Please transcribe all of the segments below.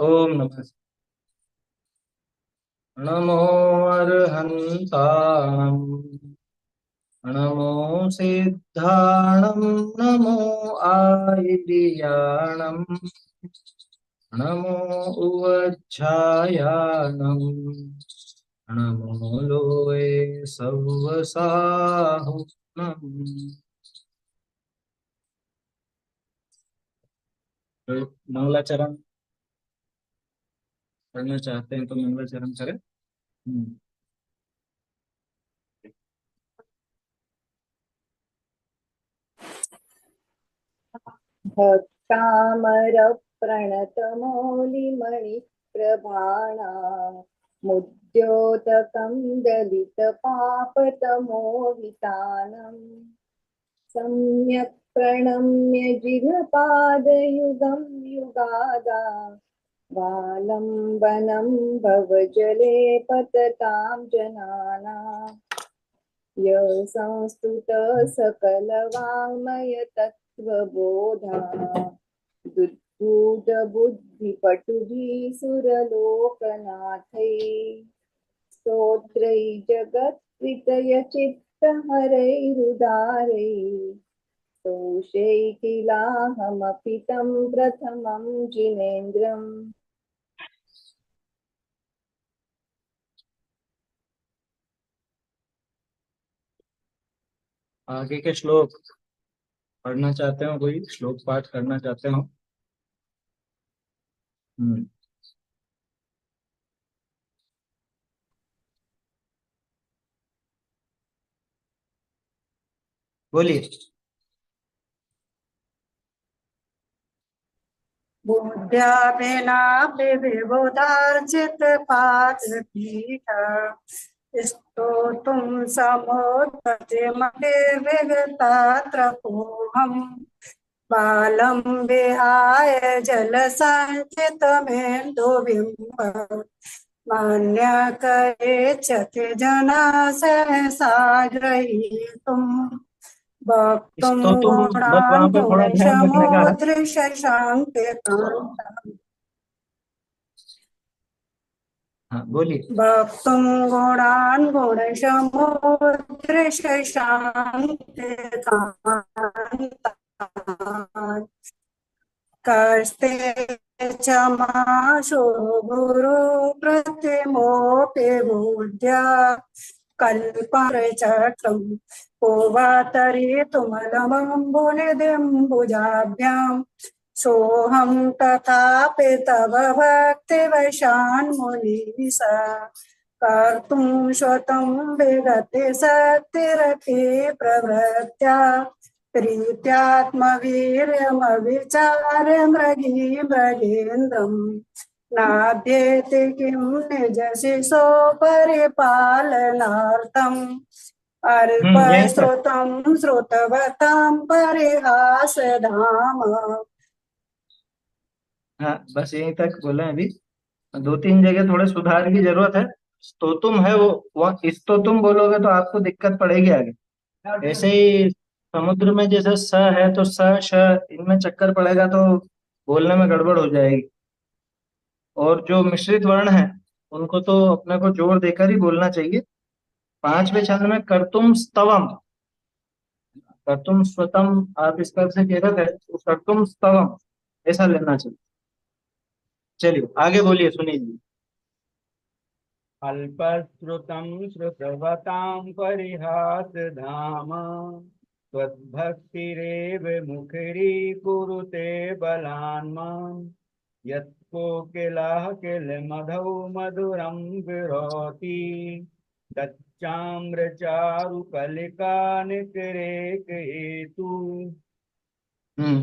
ओम नमः। नमो अर्हन्ताणम्, नमो सिद्धाणम्, नमो आयर्याणम्, नमो उवज्झायाणम्, नमो लोये सव्वसाहुनम्। तो मंगलाचरण पढ़ना चाहते हैं तो मंगलाचरण करें। भक्तामरप्रणतमौलिमणिप्रभाणां मुद्योतकं दलितपापतमोहितानम् सम्यक् प्रणम्य जिह्वापादयुगं युगादा वालम्बनं भवजले पततां जनानाम् य संस्तुतः सकलवाङ्मय तत्त्वबोधा बुद्धिपटुभिः सुरलोकनाथैः स्तोत्रैः जगत्प्रीतयचित्तहरैरुदारैः तोषैकिलाहमपि तं प्रथमं जिनेन्द्रम्। आगे के श्लोक पढ़ना चाहते हो, कोई श्लोक पाठ करना चाहते हो? हम्म बोलिए। बुद्ध्याभिनाभिविबुधार्जित पादपीठ स्तोतुं समोत्पत्तिमतिर्विगतात्रपोऽहम् बालं विहाय जलसञ्चितमेन्दुबिम्ब मन्यकयेच्छति जना सहसा ग्रहीतुम् वक्तुं इसको तुम बस गुणान् वहां पे थोड़ा ध्यान रखने का है। गुणैशमोदृशशान्तिकान्ताम् हाँ बोलिए। वक्तुं गुणान् गुणैशमोदृशशान्तिकान्तान् कस्ते च माशो गुरु प्रतिमोऽपि बुद्ध्या कल्परचक्रम् को वा तरितुमलमम्बुनिदिम्बुजाभ्याम् सोऽहं तथापि तव भक्तिवशान्मुनीसा कर्तुं स्वतं विगते शक्तिरपि प्रवृत्त्या प्रीत्यात्मवीर्यमविचार्य मृगीन्द्रम् नाभ्येति किं निजशिशो परिपालनार्थम् यहीं तक। अल्पश्रुतं श्रुतवतां परिहासधाम। हाँ बस यहीं तक बोले अभी। दो तीन जगह थोड़े सुधार की जरूरत है। स्तोतुम है वो, वहाँ स्तोतुम बोलोगे तो आपको दिक्कत पड़ेगी आगे। ऐसे ही समुद्र में जैसे स है तो स श, इनमें चक्कर पड़ेगा तो बोलने में गड़बड़ हो जाएगी। और जो मिश्रित वर्ण है उनको तो अपने को जोर देकर ही बोलना चाहिए। पांचवें छंद में कर्तुम स्तवम, कर्तुम स्वतम आप इस तरह से कह रहे थे तो कर्तुम स्तवम ऐसा लेना चाहिए। चलिए आगे बोलिए, सुनिए जी। अल्पश्रुतं श्रुतवतां परिहासधाम त्वद्भक्तिरेव मुखरीकुरुते बलान्माम् यत्कोकिलः किलमधौ मधुरं विरोति तच्चाम्रचारुकलिका निकरेकहेतु।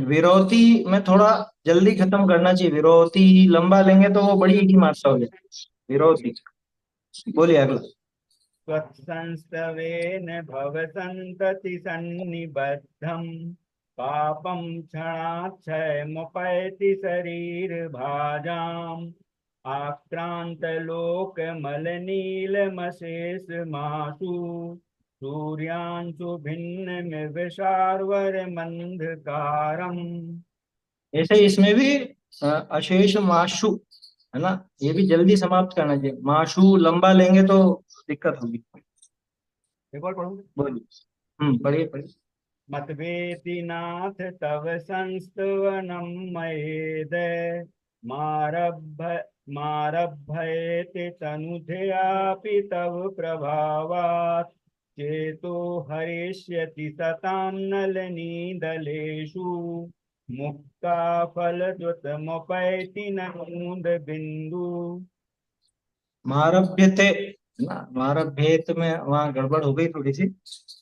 विरोधी में थोड़ा जल्दी खत्म करना चाहिए। विरोधी लंबा लेंगे तो वो बड़ी ही मात्रा हो जाएगी। विरोधी, बोलिए अगला। त्वत्संस्तवेन भवसन्ततिसन्निबद्धम् पापं क्षणाच्छयमुपैति शरीरभाजाम् आक्रान्तलोकमलनीलमशेषमाशु सूर्यांशु भिन्नमिव शार्वर्यमन्धकारम्। ऐसे इसमें भी अशेष माशु है ना। ये भी जल्दी समाप्त करना चाहिए, माशु लंबा लेंगे तो दिक्कत होगी। एक और पढ़ूं। बोलिए। पढ़िए पढ़िए। मतवेति नाथ तव संस्तवनम मयेद मारभ मारभयते तनुजयापि तव प्रभावात् चेतो हरिष्यति सतां नलनीदलेषु मुक्ता फलद्रुतमुपैति नूद बिंदु। मारभ्यते ना, मारभ्येत में वहाँ गड़बड़ हो गई थोड़ी सी।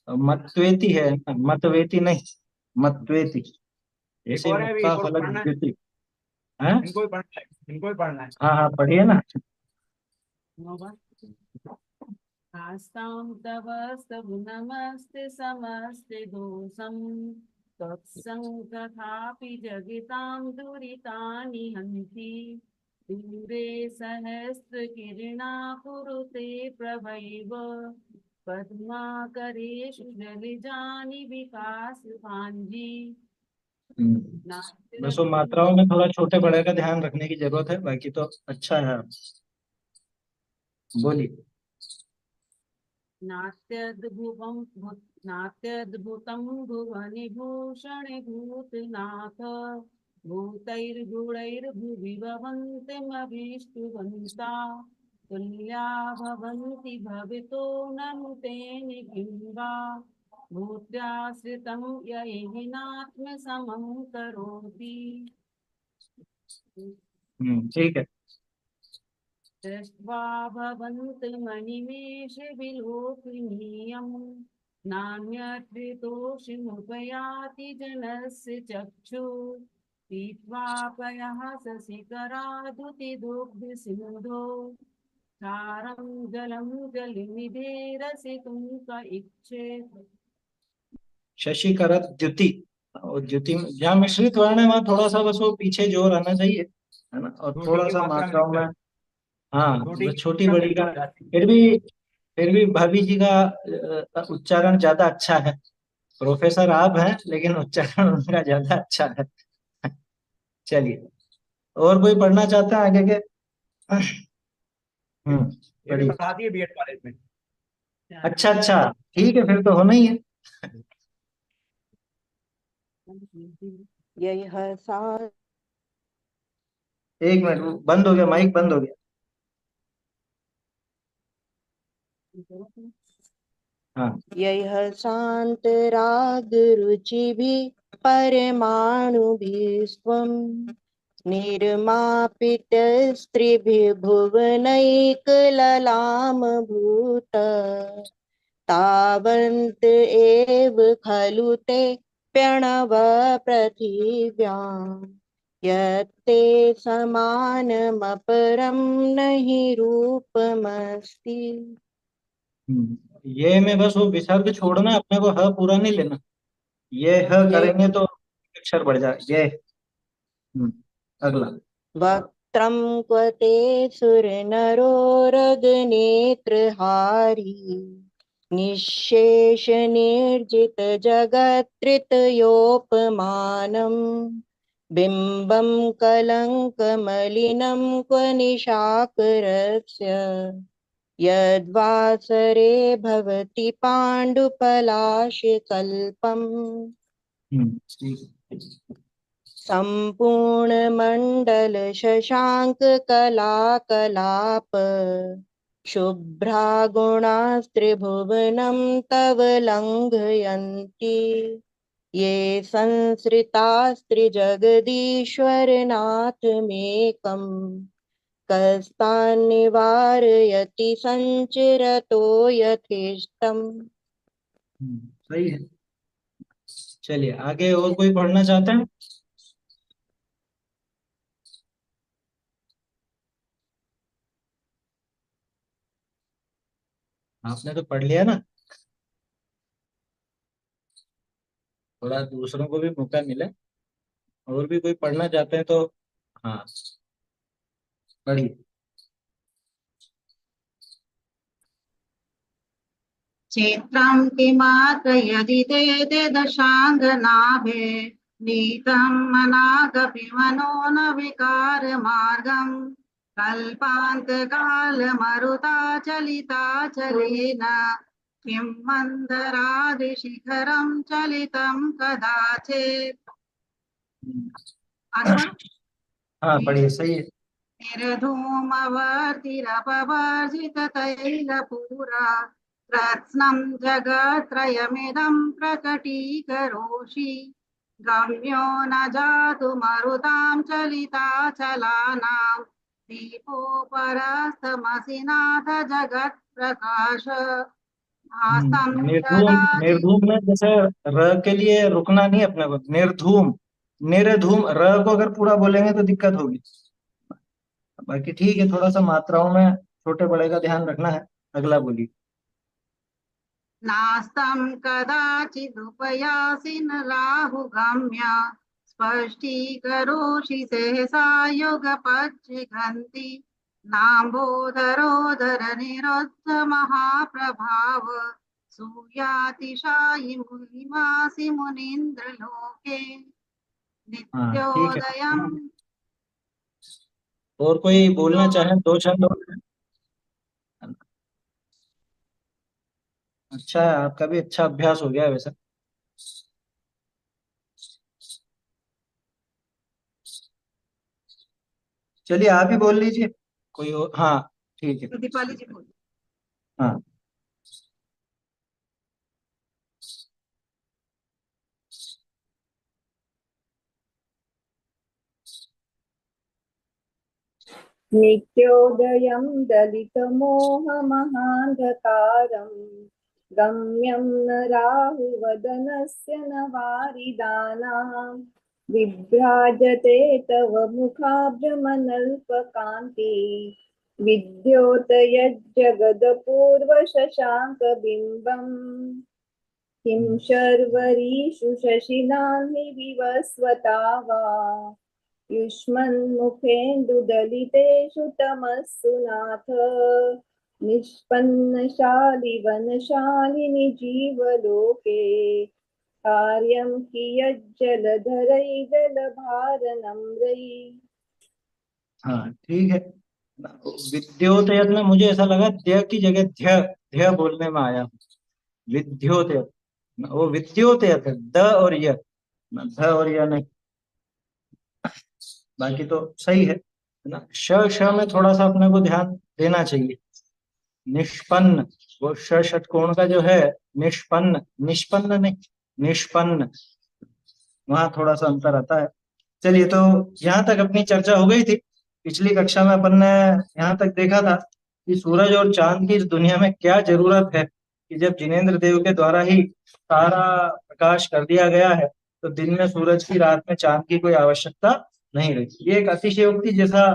मतवेती है ना, मतवेती नहीं, मतवेती। एक ऐसे और है, अभी मुक्ता एक और फलक पढ़ना है। द्युति है। इनको भी पढ़ना है, इनको भी पढ़ना है। हाँ हाँ पढ़िए ना। आस्तां तव स्तव नमस्ते समस्ते दोषं तत्सङ्गतथापि जगितां दुरितानि हन्ति दूरे सहस्रकिरणा कुरुते प्रभैव पद्माकरेषु जलिजानि विकासकाञ्जी बस वो मात्राओं में थोड़ा छोटे बड़े का ध्यान रखने की जरूरत है, बाकी तो अच्छा है। बोलिए। नात्यद्भुतं नात्यद्भुतं भुवनि भूषणे भूतनाथ भूतैर्गुणैर्भुवि भवन्त्यमभीष्टवन्ता तुल्या भवन्ति भवितो ननुते निकिम्बा भूत्याश्रितं यैनात्मसमं करोति। ठीक है। दृष्ट्वा भवन्तमनिमेषविलोकनीयम् नान्यत्रितोषिमुपयाति जनस्य चक्षु पीत्वा पयः शशिकरादुतिदुग्धसिन्धो सारं जलं जलनिधेरसितुं क इच्छेत्। शशिकरत द्युति, और द्युति में जहाँ मिश्रित वर्ण है वहाँ थोड़ा सा बस वो पीछे जोर आना चाहिए, है ना। और छोटी थोड़ा की सा मात्रा में मात्राओं में, दिक्कत, हाँ छोटी बस की छोटी मात्रा में बड़ी का। दिक्कत हो जाती है। फिर भी भाभी जी का उच्चारण ज्यादा अच्छा है। प्रोफेसर आप हैं लेकिन उच्चारण उनका ज्यादा अच्छा है। चलिए, और कोई पढ़ना चाहता है आगे के? ये भी पढ़िए। पढ़ाती है बीएड कॉलेज में। अच्छा अच्छा, ठीक है, फिर तो होना ही है। यह सा एक मिनट, वो बंद हो गया, माइक बंद हो गया। हाँ। यह शान्तराग रुचिभिः परमाणुभिस्त्वं निर्मापितस्त्रिभिर्भुवनैकललामभूत तावन्त एव खलु ते प्रणव पृथिव्याम् यत्ते समानमपरं न हि रूपमस्ति। ये में बस वो विसर्ग छोड़ना, अपने को ह पूरा नहीं लेना। ये ह ये करेंगे तो अक्षर बढ़ जाए ये। अगला। वक्त्रं क्वते सुरनरोरगनेत्रहारी निःशेषनिर्जितजगत्कृतयोपमानम् बिम्बं कलङ्कमलिनं क्व निशाकरस्य यद्वासरे भवति पाण्डुपलाशकल्पम् ठीक है। सम्पूर्णमण्डलशशाङ्ककलाकलाप शुभ्रागुणास्त्रिभुवनं तव लङ्घयन्ति ये संसृतास्त्रिजगदीश्वरनाथमेकम् कस्तान्निवारयति सञ्चिरतो यथेष्टम्। सही है। चलिए आगे, और कोई पढ़ना चाहते हैं? आपने तो पढ़ लिया ना, थोड़ा दूसरों को भी मौका मिले। और भी कोई पढ़ना चाहते हैं तो हाँ पढ़िए। क्षेत्रं किमात्र यदि ते ते दशाङ्गनाभे नीतं मनागपि मनो न विकारमार्गम् कल्पान्तकालमरुताचलिताचलेन किं मन्दरादिशिखरं चलितं कदाचित्। आगे बढ़ो। हाँ पढ़िए, सही है। निर्धूमवर्तिरपवर्जिततैलपूरा रत्नं जगत्त्रयमिदं प्रकटीकरोषि गम्यो न जातु मरुतां चलिताचलानां दीपोपरस्तमसि नाथ जगत्प्रकाश भासं निर्धूम, कदाचित्। निर्धूम में जैसे र के लिए रुकना नहीं अपने को, निर्धूम, निर्धूम, र को अगर पूरा बोलेंगे तो दिक्कत होगी। बाकी ठीक है, थोड़ा सा मात्राओं में छोटे बड़े का ध्यान रखना है। अगला बोलिए। नास्तं कदाचिदुपयासि न राहुगम्य स्पष्टीकरोषि सहसा युगपज्जिघन्ति नाम्बोदरोदर निरुद्ध महाप्रभाव सूयातिशायि मुनिमासि मुनीन्द्रलोके हाँ ठीक है। नित्योदयम्। और कोई बोलना चाहे, दो छंद और। अच्छा है, आपका भी अच्छा अभ्यास हो गया है वैसे। चलिए आप ही बोल लीजिए कोई और। हाँ ठीक है। दीपाली जी बोलो। हाँ नित्योदयं दलितमोहमहान्धकारं गम्यं न राहुवदनस्य न वारिदानां विभ्राजते तव मुखाभ्रमनल्पकान्ति विद्योतयज्जगदपूर्वशशाङ्कबिम्बम् किं शर्वरीषु शशिनान्नि विवस्वता वा युष्मन्मुखेन्दुदलितेषु तमस्सु नाथ निष्पन्नशालिवनशालिनि जीवलोके कार्यं कियज्जलधरैर्जलभारनम्रै। हाँ ठीक है। विद्योतयत में मुझे ऐसा लगा ध्य की जगह ध्य, ध्य बोलने में आया। विद्योतयत, वो विद्योतयत है, द और य, ध और य नहीं। बाकी तो सही है ना। श श में थोड़ा सा अपने को ध्यान देना चाहिए। निष्पन्न, वो श षटकोण का जो है, निष्पन्न, निष्पन्न नहीं, निष्पन्न, वहां थोड़ा सा अंतर आता है। चलिए, तो यहाँ तक अपनी चर्चा हो गई थी। पिछली कक्षा में अपन ने यहाँ तक देखा था कि सूरज और चांद की इस दुनिया में क्या जरूरत है, कि जब जिनेंद्र देव के द्वारा ही सारा प्रकाश कर दिया गया है तो दिन में सूरज की, रात में चांद की कोई आवश्यकता नहीं रही। ये एक अतिशयोक्ति जैसा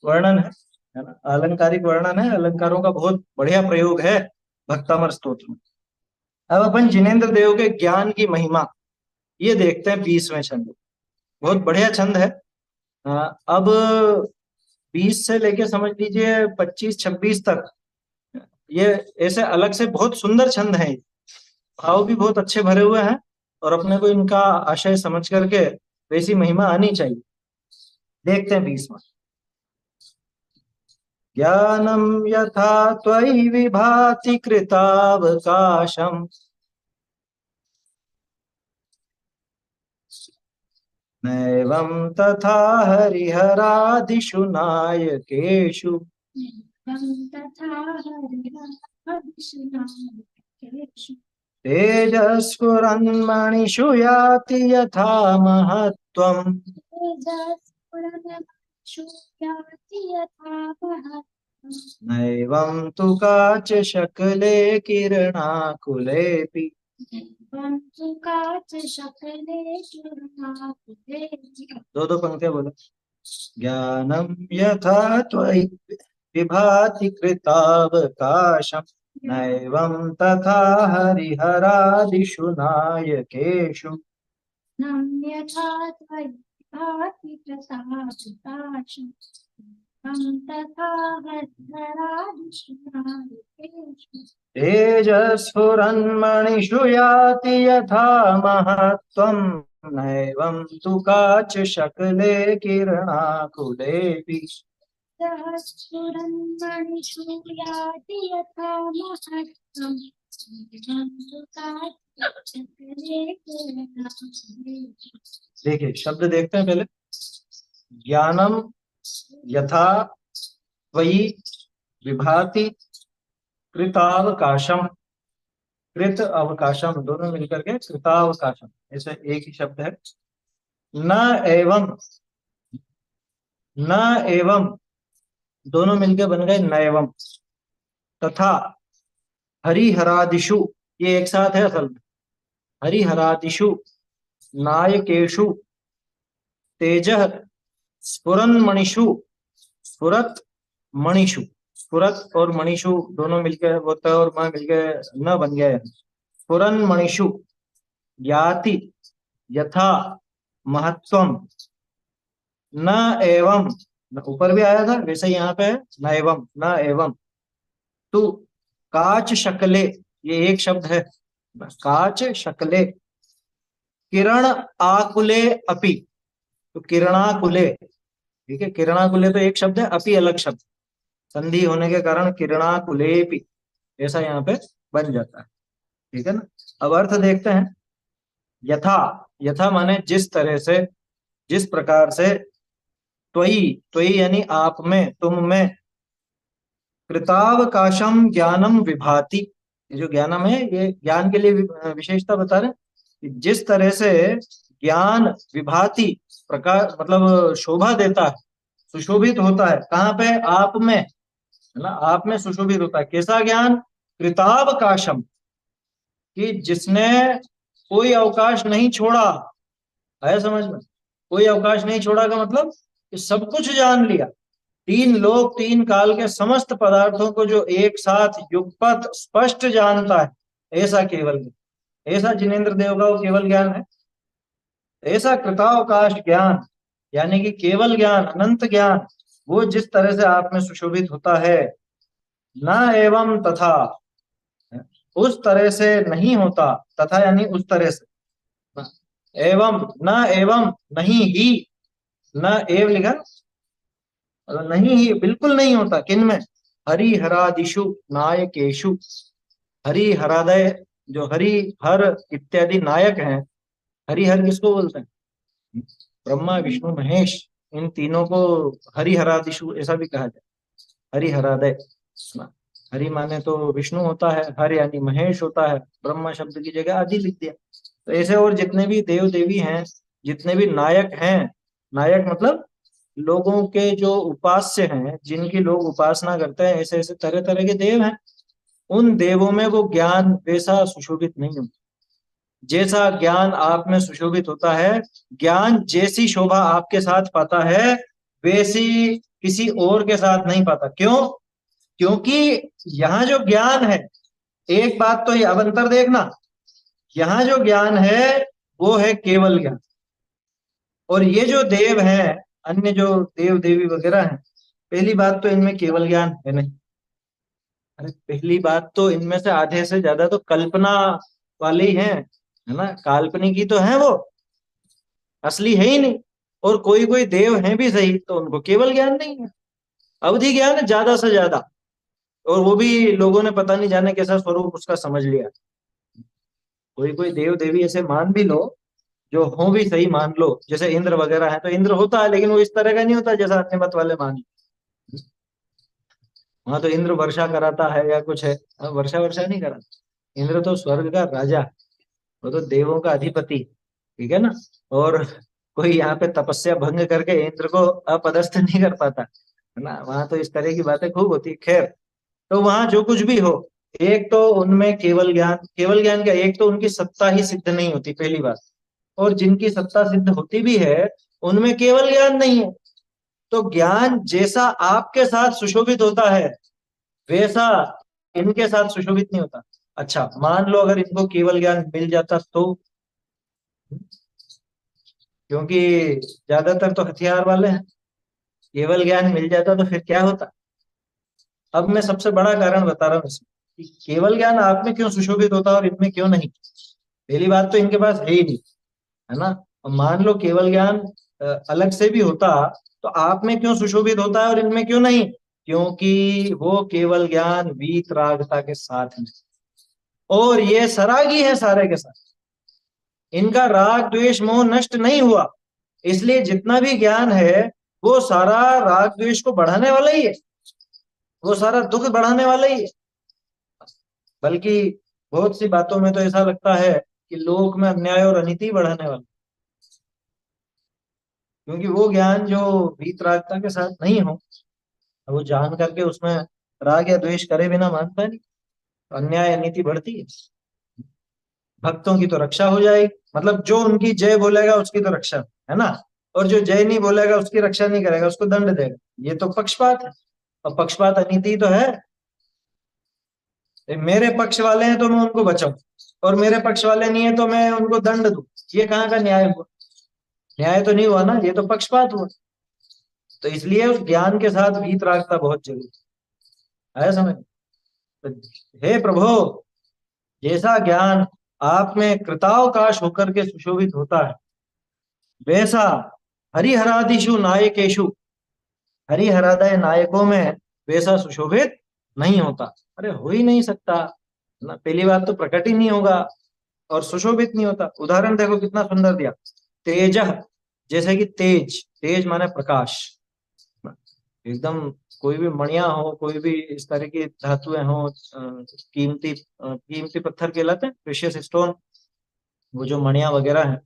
वर्णन है ना, अलंकारिक वर्णन है, अलंकारों का बहुत बढ़िया प्रयोग है भक्तामर स्तोत्र में। अब अपन जिनेंद्र देव के ज्ञान की महिमा ये देखते हैं 20वें छंद। बहुत बढ़िया छंद है। अब 20 से लेके समझ लीजिए 25-26 तक ये ऐसे अलग से बहुत सुंदर छंद हैं। भाव भी बहुत अच्छे भरे हुए हैं और अपने को इनका आशय समझ करके वैसी महिमा आनी चाहिए। देखते हैं 20वां। ज्ञानम यथा त्वयि विभाति कृतावकाशम नैवं तथा हरिहरादिषु नायकेषु तेजस्फुरन्मणिषु याति यथा महत्त्वम् नैवं तु काच शकले किरणाकुलेऽपि। दो दो पंक्तियां बोलो। ज्ञानम यथा त्वयि विभाति कृतावकाशम् नैवं तथा हरिहरादिषु नायकेषु तेजस्फुरन्मणिषु याति यथा महत्त्वम् नैवं तु काच शकले किरणाकुलेऽपि। स्फुरन्मणिषु याति यथा महत्त्वम् देखिए शब्द देखते हैं पहले। ज्ञानम यथा वही विभाति कृतावकाशम, कृत अवकाशम दोनों मिलकर के कृतावकाशम, ऐसे एक ही शब्द है। न एवं, न एवं दोनों मिलकर बन गए नैवम। तथा हरिहरादिषु, ये एक साथ है असल में। हरिहरादिषु नायकेषु तेजः स्फुरन्मणिषु, स्फुरत मणिषु, स्फुरत और मणिषु दोनों मिलकर वो त और म मिलकर न बन गए। स्फुरन्मणिषु याति यथा महत्वम, न एवं, ऊपर भी आया था वैसे यहाँ पे है न एवं, न एवं। तो काच शकले, ये एक शब्द है, काच शकले। किरण आकुले अपि, तो किरणाकुले, ठीक है, किरणाकुले तो एक शब्द है, अपि अलग शब्द, संधि होने के कारण किरणाकुलेपि ऐसा यहाँ पे बन जाता है, ठीक है ना। अब अर्थ देखते हैं। यथा, यथा माने जिस तरह से, जिस प्रकार से। त्वयि, त्वयि यानी आप में, तुम में। कृतावकाशम ज्ञानम विभाति, ये जो ज्ञानम है ये ज्ञान के लिए विशेषता बता रहे हैं कि जिस तरह से ज्ञान विभाति, प्रकाश मतलब शोभा देता है, सुशोभित होता है। कहाँ पे? आप में, है ना, आप में सुशोभित होता है। कैसा ज्ञान? कृतावकाशम, कि जिसने कोई अवकाश नहीं छोड़ा है, समझ में? कोई अवकाश नहीं छोड़ा का मतलब कि सब कुछ जान लिया, तीन लोक तीन काल के समस्त पदार्थों को जो एक साथ युगपत स्पष्ट जानता है, ऐसा केवल ज्ञान, ऐसा जिनेंद्र देव का वो केवल ज्ञान है। ऐसा कृतावकाश ज्ञान यानी कि केवल ज्ञान, अनंत ज्ञान, वो जिस तरह से आप में सुशोभित होता है। न एवं तथा, उस तरह से नहीं होता, तथा यानी उस तरह से। एवं, न एवं नहीं ही, न एव लिखा, नहीं ही बिल्कुल नहीं होता। किन में? हरिहरादिषु नायकेषु। हरिहरादय, जो हरि हर इत्यादि नायक हैं। हरिहर किसको बोलते हैं? ब्रह्मा विष्णु महेश, इन तीनों को हरिहरादिषु ऐसा भी कहा जाए। हरिहरादय, हरि माने तो विष्णु होता है, हर यानी महेश होता है, ब्रह्मा शब्द की जगह आदि लिख दिया। तो ऐसे और जितने भी देव देवी हैं, जितने भी नायक हैं, नायक मतलब लोगों के जो उपास्य हैं, जिनकी लोग उपासना करते हैं, ऐसे ऐसे तरह तरह के देव हैं। उन देवों में वो ज्ञान वैसा सुशोभित नहीं होता जैसा ज्ञान आप में सुशोभित होता है। ज्ञान जैसी शोभा आपके साथ पाता है, वैसी किसी और के साथ नहीं पाता। क्यों? क्योंकि यहाँ जो ज्ञान है, एक बात तो ये, अब अंतर देखना, यहाँ जो ज्ञान है वो है केवल ज्ञान, और ये जो देव हैं, अन्य जो देव देवी वगैरह हैं, पहली बात तो इनमें केवल ज्ञान है नहीं। अरे पहली बात तो इनमें से आधे से ज्यादा तो कल्पना वाले ही हैं, है ना, काल्पनिक ही तो है, वो असली है ही नहीं। और कोई कोई देव हैं भी सही, तो उनको केवल ज्ञान नहीं है, अवधि ज्ञान है ज्यादा से ज्यादा, और वो भी लोगों ने पता नहीं जाने कैसा स्वरूप उसका समझ लिया। कोई कोई देव देवी ऐसे मान भी लो, जो हो भी सही मान लो, जैसे इंद्र वगैरह है, तो इंद्र होता है लेकिन वो इस तरह का नहीं होता जैसा अपने मत वाले मान। वहां तो इंद्र वर्षा कराता है या कुछ है, वर्षा वर्षा नहीं कराता। इंद्र तो स्वर्ग का राजा, वो तो देवों का अधिपति, ठीक है ना। और कोई यहाँ पे तपस्या भंग करके इंद्र को अपदस्थ नहीं कर पाता, है ना। वहां तो इस तरह की बातें खूब होती। खैर, तो वहां जो कुछ भी हो, एक तो उनमें केवल ज्ञान, केवल ज्ञान का एक तो उनकी सत्ता ही सिद्ध नहीं होती, पहली बात। और जिनकी सत्ता सिद्ध होती भी है, उनमें केवल ज्ञान नहीं है। तो ज्ञान जैसा आपके साथ सुशोभित होता है, वैसा इनके साथ सुशोभित नहीं होता। अच्छा, मान लो अगर इनको केवल ज्ञान मिल जाता तो, क्योंकि ज्यादातर तो हथियार वाले हैं, केवल ज्ञान मिल जाता तो फिर क्या होता। अब मैं सबसे बड़ा कारण बता रहा हूँ इसमें, कि केवल ज्ञान आप में क्यों सुशोभित होता और इनमें क्यों नहीं। पहली बात तो इनके पास है ही नहीं, है ना। और मान लो केवल ज्ञान अलग से भी होता, तो आप में क्यों सुशोभित होता है और इनमें क्यों नहीं? क्योंकि वो केवल ज्ञान वीतरागता के साथ है, और ये सरागी है सारे के साथ। इनका राग द्वेष मोह नष्ट नहीं हुआ, इसलिए जितना भी ज्ञान है वो सारा राग द्वेष को बढ़ाने वाला ही है, वो सारा दुख बढ़ाने वाला ही है। बल्कि बहुत सी बातों में तो ऐसा लगता है कि लोक में अन्याय और अनिति बढ़ाने वाला, क्योंकि वो ज्ञान जो वीतरागता के साथ नहीं हो, वो जान करके उसमें राग या द्वेष करे बिना मानता नहीं, तो अन्याय अनिति बढ़ती है। भक्तों की तो रक्षा हो जाएगी, मतलब जो उनकी जय बोलेगा उसकी तो रक्षा है ना, और जो जय नहीं बोलेगा उसकी रक्षा नहीं करेगा उसको दंड देगा, ये तो पक्षपात है। और पक्षपात अनीति तो है। मेरे पक्ष वाले हैं तो मैं उनको बचाऊं, और मेरे पक्ष वाले नहीं है तो मैं उनको दंड दूं, ये कहाँ का न्याय हुआ? न्याय तो नहीं हुआ ना, ये तो पक्षपात हुआ। तो इसलिए उस ज्ञान के साथ वीतरागता बहुत जरूरी है समझ। तो हे प्रभु, जैसा ज्ञान आप में कृतावकाश होकर के सुशोभित होता है, वैसा हरिहरादिषु नायकेशु, हरिहरादय नायकों में वैसा सुशोभित नहीं होता। अरे हो ही नहीं सकता ना, पहली बात तो प्रकट ही नहीं होगा और सुशोभित नहीं होता। उदाहरण देखो कितना सुंदर दिया, तेज, जैसे कि तेज, तेज माने प्रकाश, एकदम कोई भी मणिया हो, कोई भी इस तरह की धातुएं हो, कीमती कीमती पत्थर कहलाते हैं, प्रेशियस स्टोन, वो जो मणिया वगैरह है,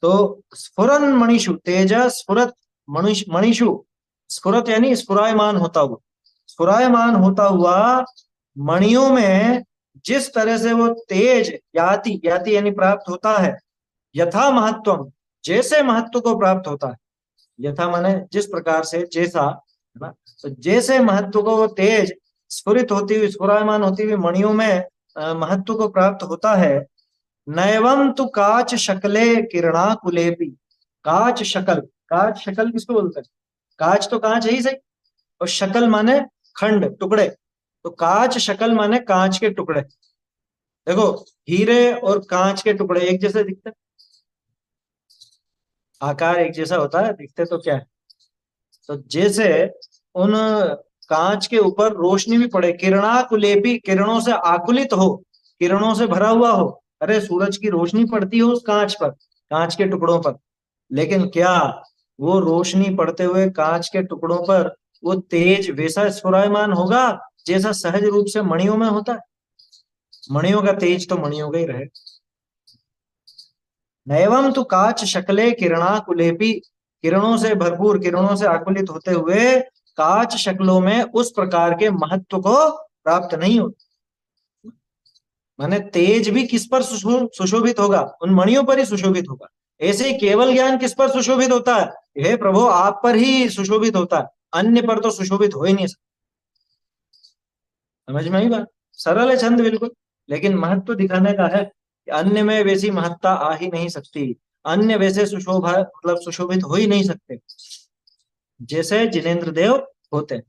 तो स्फुरन मणिषु, तेज स्फुरत मणिषु, स्फुरत यानी स्फुरायमान होता हुआ, स्फुरायमान होता हुआ मणियों में जिस तरह से वो तेज याति, याति यानी प्राप्त होता है, यथा महत्वम, जैसे महत्व को प्राप्त होता है, यथा माने जिस प्रकार से, जैसा, है ना, तो जैसे महत्व को वो तेज स्फुरित होती हुई, स्फुरायमान होती हुई मणियों में महत्व को प्राप्त होता है। नैवम तु काच शकले किरणाकुलेपि, काच शकल, काच शकल किसको बोलते हैं? काच तो कांच है ही सही, और शकल माने खंड, टुकड़े, तो काच शकल माने कांच के टुकड़े। देखो हीरे और कांच के टुकड़े एक जैसे दिखते हैं, आकार एक जैसा होता है, दिखते तो क्या है, तो जैसे उन कांच के ऊपर रोशनी भी पड़े, किरणाकुलेपी, किरणों से आकुलित हो, किरणों से भरा हुआ हो, अरे सूरज की रोशनी पड़ती हो उस कांच पर, कांच के टुकड़ों पर, लेकिन क्या वो रोशनी पड़ते हुए कांच के टुकड़ों पर वो तेज वैसा स्फुरायमान होगा जैसा सहज रूप से मणियों में होता है? मणियों का तेज तो मणियों का ही रहे। नैवम तु काच शकले किरणाकुलेपी, किरणों से भरपूर, किरणों से आकुलित होते हुए काच शक्लों में उस प्रकार के महत्व को प्राप्त नहीं होता। माने तेज भी किस पर सुशोभित होगा? उन मणियों पर ही सुशोभित होगा। ऐसे ही केवल ज्ञान किस पर सुशोभित होता है? हे प्रभु आप पर ही सुशोभित होता है, अन्य पर तो सुशोभित हो ही नहीं सकता। समझ में आई बात? सरल है छंद बिल्कुल, लेकिन महत्व दिखाने का है कि अन्य में वैसी महत्ता आ ही नहीं सकती, अन्य वैसे सुशोभा मतलब सुशोभित हो ही नहीं सकते जैसे जिनेंद्र देव होते हैं।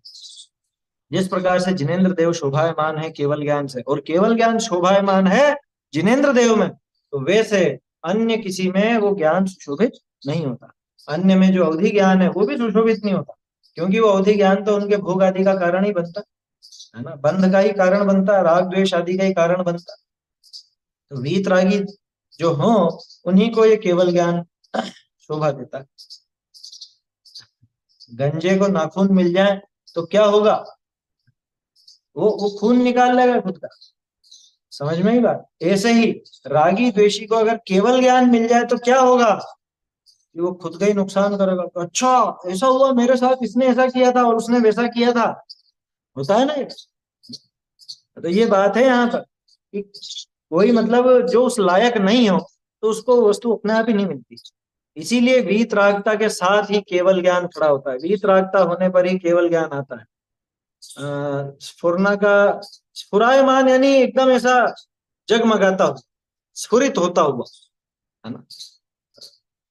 जिस प्रकार से जिनेंद्र देव शोभायमान है केवल ज्ञान से, और केवल ज्ञान शोभायमान है जिनेंद्र देव में, तो वैसे अन्य किसी में वो ज्ञान सुशोभित नहीं होता। अन्य में जो अवधि ज्ञान है वो भी सुशोभित नहीं होता, क्योंकि वो अवधि ज्ञान तो उनके भोग आदि का कारण ही बनता है ना, बंध का ही कारण बनता है, राग द्वेष आदि का ही कारण बनता है। तो वीतरागी जो हो उन्हीं को ये केवल ज्ञान शोभा देता है। गंजे को नाखून मिल जाए तो क्या होगा? वो खून निकाल लेगा खुद का। समझ में ही बात? ऐसे ही रागी द्वेषी को अगर केवल ज्ञान मिल जाए तो क्या होगा कि वो खुद का ही नुकसान करेगा। तो अच्छा ऐसा हुआ मेरे साथ, इसने ऐसा किया था और उसने वैसा किया था, होता है ना। तो ये बात है यहाँ पर कि कोई मतलब जो उस लायक नहीं हो तो उसको वस्तु अपने आप ही नहीं मिलती। इसीलिए वीतरागता के साथ ही केवल ज्ञान खड़ा होता है, वीतरागता होने पर ही केवल ज्ञान आता है। स्फुरना का स्फुरायमान यानी एकदम ऐसा जगमगाता हुआ, स्फुरित होता हुआ, है ना।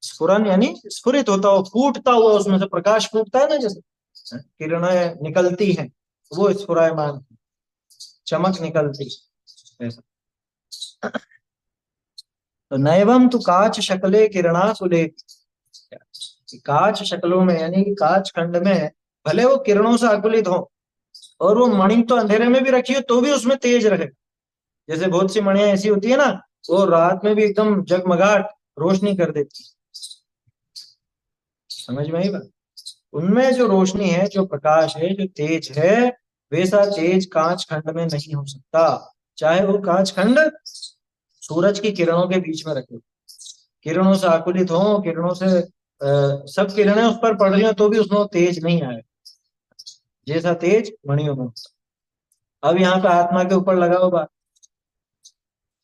स्फुरन यानी स्फुरित होता हुआ, फूटता हुआ, उसमें से प्रकाश फूटता है ना, जैसे किरणें निकलती हैं, वो स्फुरायमान, चमक निकलती ऐसा। तो नैवम तु काच शकले किरणाकुले, काच शक्लों में यानी कि काच खंड में भले वो किरणों से आकुलित हो और वो मणि तो अंधेरे में भी रखी हो तो भी उसमें तेज रहे। जैसे बहुत सी मणियां ऐसी होती है ना, वो रात में भी एकदम जगमगाहट रोशनी कर देती है। समझ में आई बात? उनमें जो रोशनी है, जो प्रकाश है, जो तेज है, वैसा तेज कांच खंड में नहीं हो सकता, चाहे वो कांच खंड सूरज की किरणों के बीच में रखे, किरणों से आकुलित हो, किरणों से सब किरणें उस पर पड़ रही हो तो भी उसमें वो तेज नहीं आए जैसा तेज मणियों में होता। अब यहाँ पे आत्मा के ऊपर लगा हुआ बात,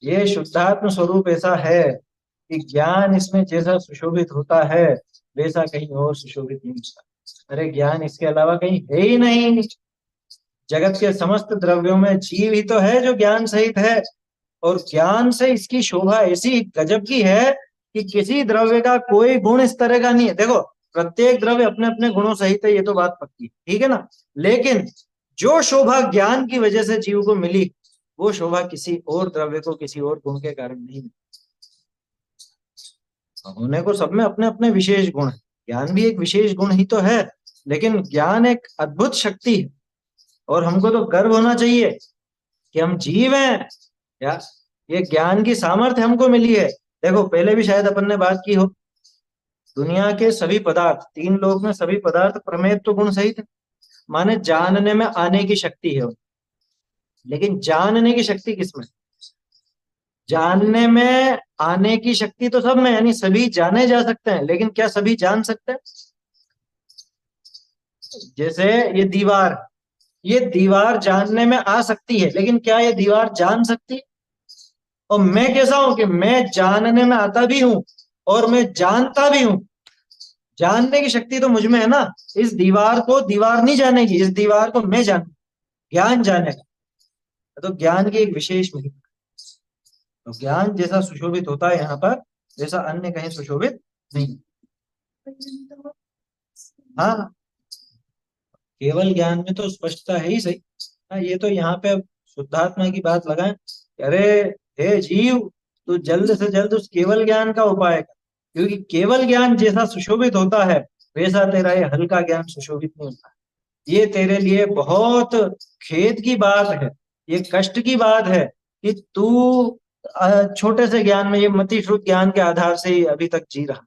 ये शुद्धात्म स्वरूप ऐसा है कि ज्ञान इसमें जैसा सुशोभित होता है वैसा कहीं और सुशोभित नहीं होता। अरे ज्ञान इसके अलावा कहीं है ही नहीं। जगत के समस्त द्रव्यों में जीव ही तो है जो ज्ञान सहित है, और ज्ञान से इसकी शोभा ऐसी गजब की है कि किसी द्रव्य का कोई गुण इस तरह का नहीं है। देखो प्रत्येक द्रव्य अपने अपने गुणों सहित है, ये तो बात पक्की है, ठीक है ना। लेकिन जो शोभा ज्ञान की वजह से जीव को मिली, वो शोभा किसी और द्रव्य को किसी और गुण के कारण नहीं मिली। होने को सब में अपने अपने विशेष गुण है, ज्ञान भी एक विशेष गुण ही तो है, लेकिन ज्ञान एक अद्भुत शक्ति है और हमको तो गर्व होना चाहिए कि हम जीव हैं या ये ज्ञान की सामर्थ्य हमको मिली है। देखो पहले भी शायद अपन ने बात की हो, दुनिया के सभी पदार्थ, तीन लोक में सभी पदार्थ प्रमेयत्व गुण सहित है, माने जानने में आने की शक्ति है। लेकिन जानने की शक्ति किसमें? जानने में आने की शक्ति तो सब में, यानी सभी जाने जा सकते हैं, लेकिन क्या सभी जान सकते हैं? जैसे ये दीवार जानने में आ सकती है, लेकिन क्या ये दीवार जान सकती है? और मैं कैसा हूं कि मैं जानने में आता भी हूं और मैं जानता भी हूं। जानने की शक्ति तो मुझ में है ना, इस दीवार को दीवार नहीं जानेगी, इस दीवार को मैं जान, ज्ञान जानेगा। तो ज्ञान की एक विशेष महिमा, तो ज्ञान जैसा सुशोभित होता है यहाँ पर, जैसा अन्य कहीं सुशोभित नहीं। हाँ, केवल ज्ञान में तो स्पष्टता है ही सही। हाँ, ये तो यहाँ पे अब शुद्धात्मा की बात लगाएं, अरे हे जीव, तू जल्द से जल्द उस केवल ज्ञान का उपाय कर, क्योंकि केवल ज्ञान जैसा सुशोभित होता है वैसा तेरा ये हल्का ज्ञान सुशोभित नहीं होता। ये तेरे लिए बहुत खेद की बात है, ये कष्ट की बात है कि तू छोटे से ज्ञान में, ये मति श्रुत ज्ञान के आधार से ही अभी तक जी रहा।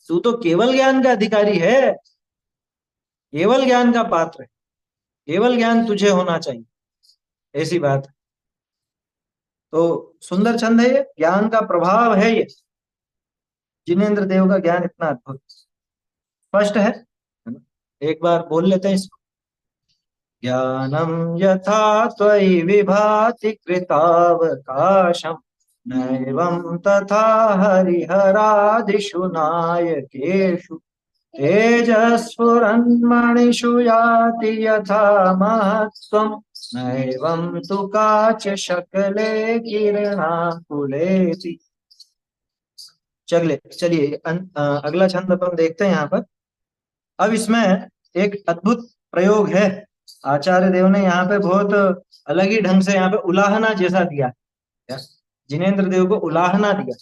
तू तो केवल ज्ञान का अधिकारी है, केवल ज्ञान का पात्र है, केवल ज्ञान तुझे होना चाहिए, ऐसी बात है। तो सुंदर छंद है ये, ज्ञान का प्रभाव है ये। जिनेंद्र देव का ज्ञान इतना अद्भुत स्पष्ट है ना? एक बार बोल लेते हैं इसको। ज्ञानम यथा त्वयि विभाति कृतावकाशम, नैवं तथा हरिहरादिषु नायकेषु, तेजस्फुरन्मणिषु याति यथा महत्त्वं, नैवं तु काच शकले किरणाकुलेति। चलिए अगला छंद अपन देखते हैं यहाँ पर। अब इसमें एक अद्भुत प्रयोग है, आचार्य देव ने यहाँ पे बहुत अलग ही ढंग से यहाँ पे उलाहना जैसा दिया है। जिनेंद्र देव को उलाहना दिया,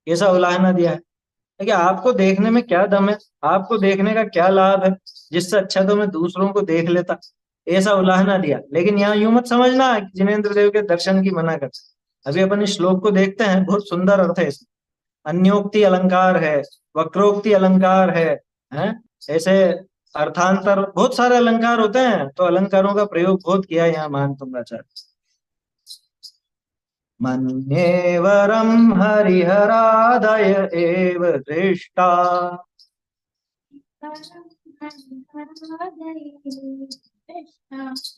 कैसा उलाहना दिया है कि आपको देखने में क्या दम है, आपको देखने का क्या लाभ है, जिससे अच्छा तो मैं दूसरों को देख लेता, ऐसा उलाहना दिया। लेकिन यहाँ यूं मत समझना कि जिनेंद्र देव के दर्शन की मना कर। अभी अपन इस श्लोक को देखते हैं, बहुत सुंदर अर्थ है इसमें। अन्योक्ति अलंकार है, वक्रोक्ति अलंकार है? ऐसे अर्थांतर बहुत सारे अलंकार होते हैं, तो अलंकारों का प्रयोग बहुत किया यहाँ मान तुम्राचार्य। मन्येवरम हरिहरादय एव दृष्टा,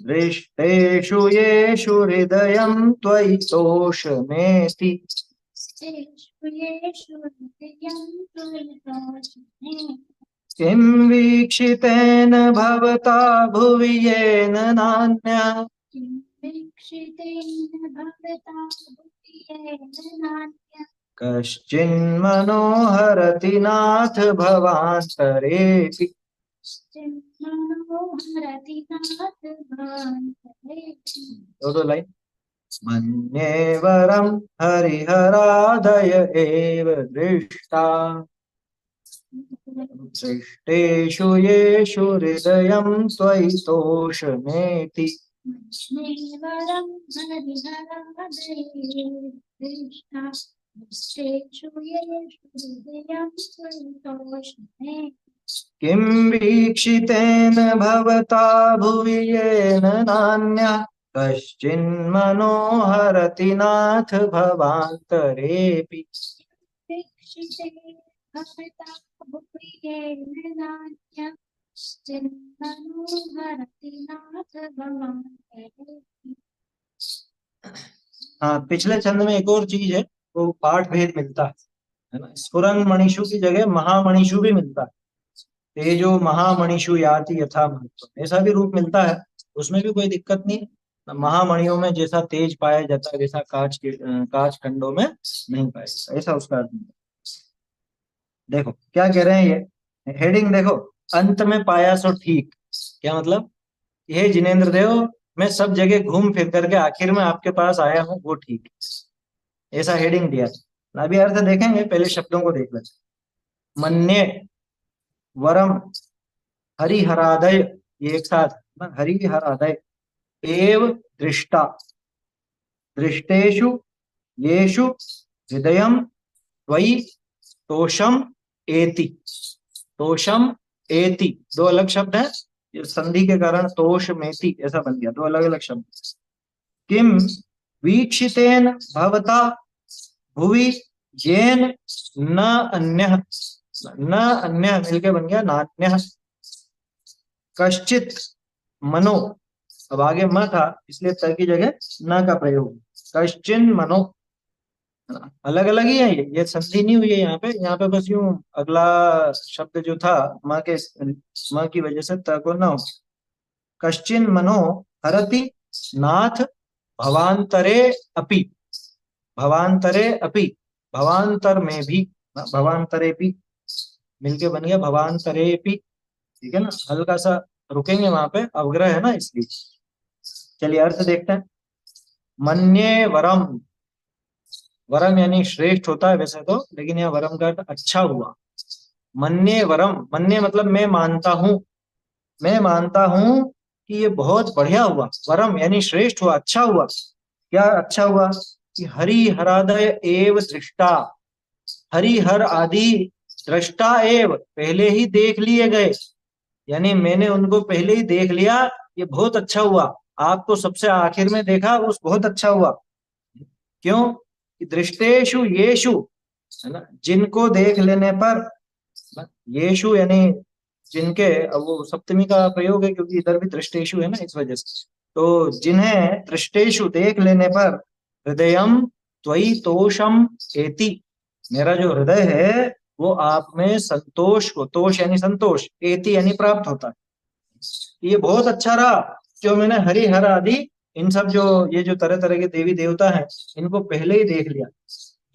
दृष्टेषु येषु हृदयं त्वयि तोषमेति, किं वीक्षितेन भवता भुवि येन नान्या, कश्चिन्मनोहरति नाथ भवान्तरेऽपि। दो लाइन। मन्येवरं हरिहरादय एव दृष्टा, दृष्टेषु येषु हृदयं त्वयि तोषमेति। लक्ष्मीवरं हरिहरादये कृष्ण दृष्टेषु येषु हृदयं त्वयि किं वीक्षितेन भवता भुवि येन नान्यः कश्चिन्मनोहरति नाथ भवान्तरेऽपि। दीक्षिते भवता भूयेन नान्यः चिन्मनोहरति नाथ भवान्तरेऽपि। हाँ, पिछले छंद में एक और चीज है, वो पाठ भेद मिलता है ना। स्फुरन मणिषु की जगह महामणिषु भी मिलता है। तेजो महामणिषु याति यथा महत्व, ऐसा भी रूप मिलता है, उसमें भी कोई दिक्कत नहीं। महामणियों में जैसा तेज पाया जाता है वैसा कांच खंडों में नहीं पाया जाता, ऐसा उसका अर्थ नहीं। देखो क्या कह रहे हैं ये हेडिंग देखो, अंत में पाया सो ठीक। क्या मतलब? ये जिनेंद्र देव, मैं सब जगह घूम फिर करके आखिर में आपके पास आया हूँ, वो ठीक, ऐसा हेडिंग दिया। अभी अर्थ देखेंगे, पहले शब्दों को देख लेते। मन्ये वरम हरिहरादय, ये एक साथ ना, हरिहरादय एव दृष्टा दृष्टेषु येषु हृदयं त्वयि तोषम एति। तोषम एति दो अलग शब्द हैं, ये संधि के कारण तोष मेति ऐसा बन गया, दो अलग अलग शब्द। किम वीक्षितेन भवता भुवि येन न अन्यः, न अन्यः मिलके बन गया नान्यः। कश्चित मनो, अब आगे म था इसलिए त की जगह न का प्रयोग। कश्चिन मनो, अलग अलग ही है ये संधि नहीं हुई है यहाँ पे बस यूं अगला शब्द जो था माँ की वजह से त को न हो। कश्चिन मनो हरति नाथ भवांतरे अपि, भवांतरे अपि, भवांतर में भी, भवांतरे भी मिलके बन गया भवांतरे भी, ठीक है ना। हल्का सा रुकेंगे वहां पे, अवग्रह है ना इसलिए। चलिए अर्थ देखते हैं। मन्ये वरम, वरम यानी श्रेष्ठ होता है वैसे तो, लेकिन यह वरम का अर्थ अच्छा हुआ। मन्ये वरम, मन्ये मतलब मैं मानता हूं, मैं मानता हूं कि ये बहुत बढ़िया हुआ। वरम यानी श्रेष्ठ हुआ, अच्छा हुआ। क्या अच्छा हुआ? कि हरि हरादय एव दृष्टा, हरिहर आदि दृष्टा एव पहले ही देख लिए गए, यानी मैंने उनको पहले ही देख लिया, ये बहुत अच्छा हुआ। आपको सबसे आखिर में देखा, वो बहुत अच्छा हुआ। क्यों? कि दृष्टेषु येषु, है ना, जिनको देख लेने पर, येषु यानी जिनके, अब वो सप्तमी का प्रयोग है क्योंकि इधर भी दृष्टेषु है ना, इस वजह से। तो जिन्हें दृष्टेषु देख लेने पर, हृदयम त्वयि तोषम एति, मेरा जो हृदय है वो आप में संतोष को, तोष यानी संतोष, एति यानी प्राप्त होता है। ये बहुत अच्छा रहा जो मैंने हरिहर आदि इन सब जो ये जो तरह तरह के देवी देवता हैं इनको पहले ही देख लिया,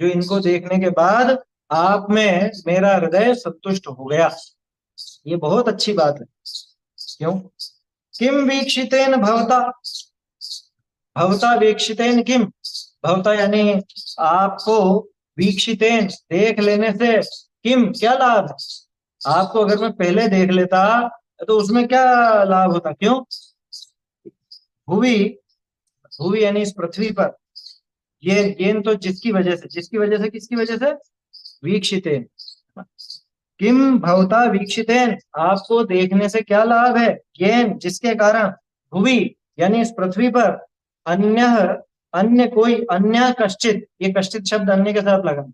जो इनको देखने के बाद आप में मेरा हृदय संतुष्ट हो गया। ये बहुत अच्छी बात है। क्यों? किम वीक्षितेन भवता, भवता वीक्षितेन किम, भवता यानी आपको, वीक्षितेन देख लेने से किम क्या लाभ है? आपको अगर मैं पहले देख लेता तो उसमें क्या लाभ होता? क्यों? भुवि, भुवि यानी इस पृथ्वी पर, ये तो जिसकी वजह से, जिसकी वजह से, किसकी वजह से? वीक्षितेन। किम भवता वीक्षितेन, आपको देखने से क्या लाभ है? येन जिसके कारण, भुवि यानी इस पृथ्वी पर, अन्य, अन्य कोई, अन्य कश्चित, ये कश्चित शब्द अन्य के साथ लगा,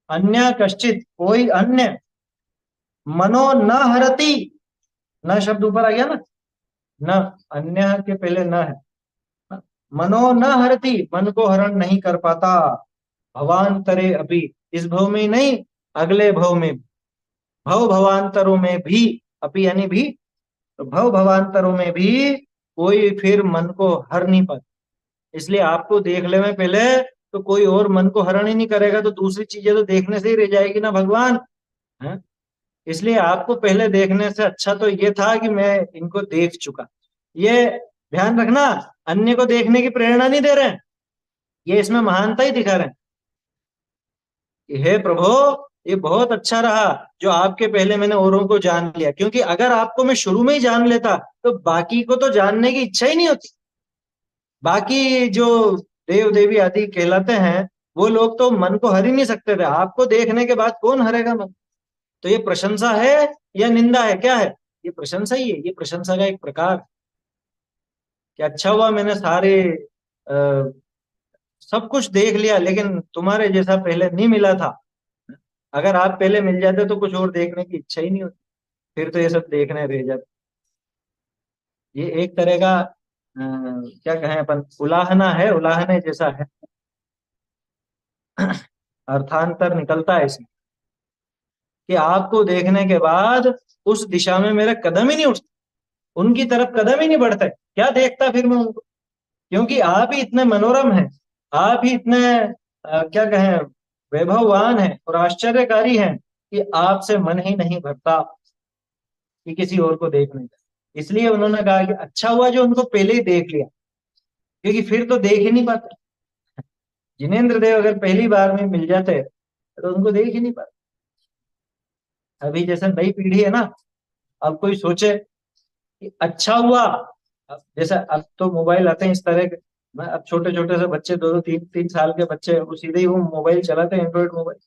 अन्य कश्चित कोई अन्य, मनो न हरति, न शब्द ऊपर आ गया ना, न, अन्य के पहले न है, मनो न हरति मन को हरण नहीं कर पाता, भवांतरे अभी, इस भव में नहीं अगले भव में, भव भवांतरों में भी, अपि यानी भी, तो भव भवांतरों में भी कोई फिर मन को हर नहीं पाता। इसलिए आपको देख ले में पहले तो कोई और मन को हरण ही नहीं करेगा, तो दूसरी चीजें तो देखने से ही रह जाएगी ना भगवान है। इसलिए आपको पहले देखने से अच्छा तो ये था कि मैं इनको देख चुका। ये ध्यान रखना, अन्य को देखने की प्रेरणा नहीं दे रहे हैं, ये इसमें महानता ही दिखा रहे हैं कि हे प्रभु ये बहुत अच्छा रहा जो आपके पहले मैंने औरों को जान लिया, क्योंकि अगर आपको मैं शुरू में ही जान लेता तो बाकी को तो जानने की इच्छा ही नहीं होती। बाकी जो देव देवी आदि कहलाते हैं वो लोग तो मन को हर ही नहीं सकते थे, आपको देखने के बाद कौन हरेगा मन? तो ये प्रशंसा है या निंदा है, क्या है? ये प्रशंसा ही है, ये प्रशंसा का एक प्रकार है। कि अच्छा हुआ मैंने सारे सब कुछ देख लिया, लेकिन तुम्हारे जैसा पहले नहीं मिला था। अगर आप पहले मिल जाते तो कुछ और देखने की इच्छा ही नहीं होती, फिर तो ये सब देखने रह जाते। ये एक तरह का क्या कहें अपन, उलाहना है, उलाहने जैसा है। अर्थांतर निकलता है इसमें कि आपको देखने के बाद उस दिशा में मेरा कदम ही नहीं उठता, उनकी तरफ कदम ही नहीं बढ़ता है। क्या देखता फिर मैं उनको? क्योंकि आप ही इतने मनोरम हैं, आप ही इतने क्या कहें वैभववान हैं और आश्चर्यकारी हैं कि आपसे मन ही नहीं भरता कि किसी और को देखने का। इसलिए उन्होंने कहा कि अच्छा हुआ जो उनको पहले ही देख लिया, क्योंकि फिर तो देख ही नहीं पाते। जिनेंद्र देव अगर पहली बार में मिल जाते तो उनको देख ही नहीं पाते। अभी जैसे नई पीढ़ी है ना, अब कोई सोचे कि अच्छा हुआ, जैसे अब तो मोबाइल आते हैं इस तरह के, अब छोटे छोटे से बच्चे, 2-3 साल के बच्चे, वो सीधे ही वो मोबाइल चलाते हैं, एंड्रॉइड मोबाइल।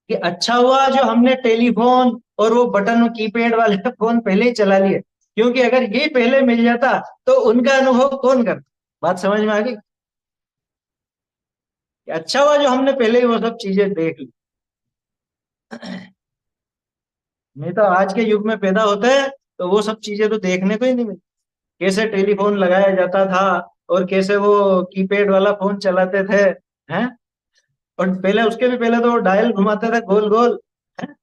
कि अच्छा हुआ जो हमने टेलीफोन और वो बटन कीपैड वाले फोन पहले ही चला लिए, क्योंकि अगर ये पहले मिल जाता तो उनका अनुभव कौन करता? बात समझ में आ गई? अच्छा हुआ जो हमने पहले ही वो सब चीजें देख ली। नहीं तो आज के युग में पैदा होते हैं तो वो सब चीजें तो देखने को ही नहीं मिलती। कैसे टेलीफोन लगाया जाता था और कैसे वो कीपैड वाला फोन चलाते थे, हैं? और पहले, उसके भी पहले तो वो डायल घुमाते थे गोल गोल, हैं?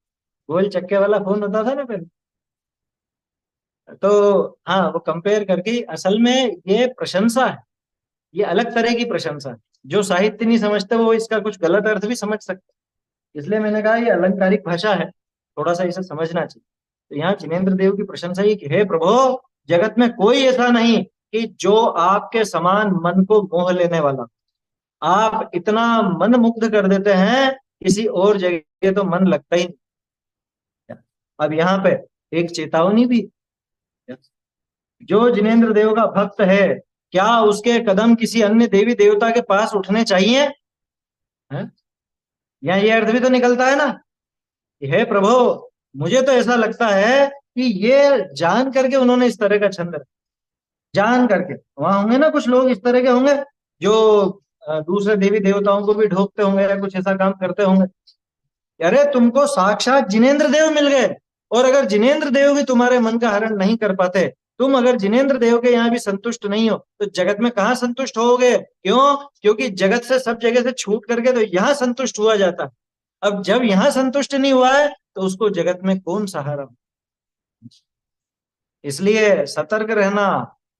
गोल चक्के वाला फोन होता था ना पहले। तो हाँ, वो कंपेयर करके असल में ये प्रशंसा है, ये अलग तरह की प्रशंसा है। जो साहित्य नहीं समझते वो इसका कुछ गलत अर्थ भी समझ सकते। इसलिए मैंने कहा ये अलंकारिक भाषा है, थोड़ा सा इसे समझना चाहिए। तो यहाँ जिनेंद्र देव की प्रशंसा ये कि हे प्रभु, जगत में कोई ऐसा नहीं कि जो आपके समान मन को मोह लेने वाला। आप इतना मन मुग्ध कर देते हैं, किसी और जगह तो मन लगता ही नहीं। अब यहाँ पे एक चेतावनी भी, जो जिनेंद्र देव का भक्त है, क्या उसके कदम किसी अन्य देवी देवता के पास उठने चाहिए? है? यहाँ ये अर्थ भी तो निकलता है ना कि हे प्रभु, मुझे तो ऐसा लगता है कि ये जान करके उन्होंने इस तरह का छंद रखा। जान करके, वहां होंगे ना कुछ लोग इस तरह के होंगे जो दूसरे देवी देवताओं को भी ढोकते होंगे या कुछ ऐसा काम करते होंगे। अरे तुमको साक्षात जिनेंद्र देव मिल गए, और अगर जिनेंद्र देव भी तुम्हारे मन का हरण नहीं कर पाते, तुम अगर जिनेंद्र देव के यहाँ भी संतुष्ट नहीं हो तो जगत में कहाँ संतुष्ट होगे? क्यों? क्योंकि जगत से सब जगह से छूट करके तो यहाँ संतुष्ट हुआ जाता। अब जब यहाँ संतुष्ट नहीं हुआ है तो उसको जगत में कौन सहारा? इसलिए सतर्क रहना।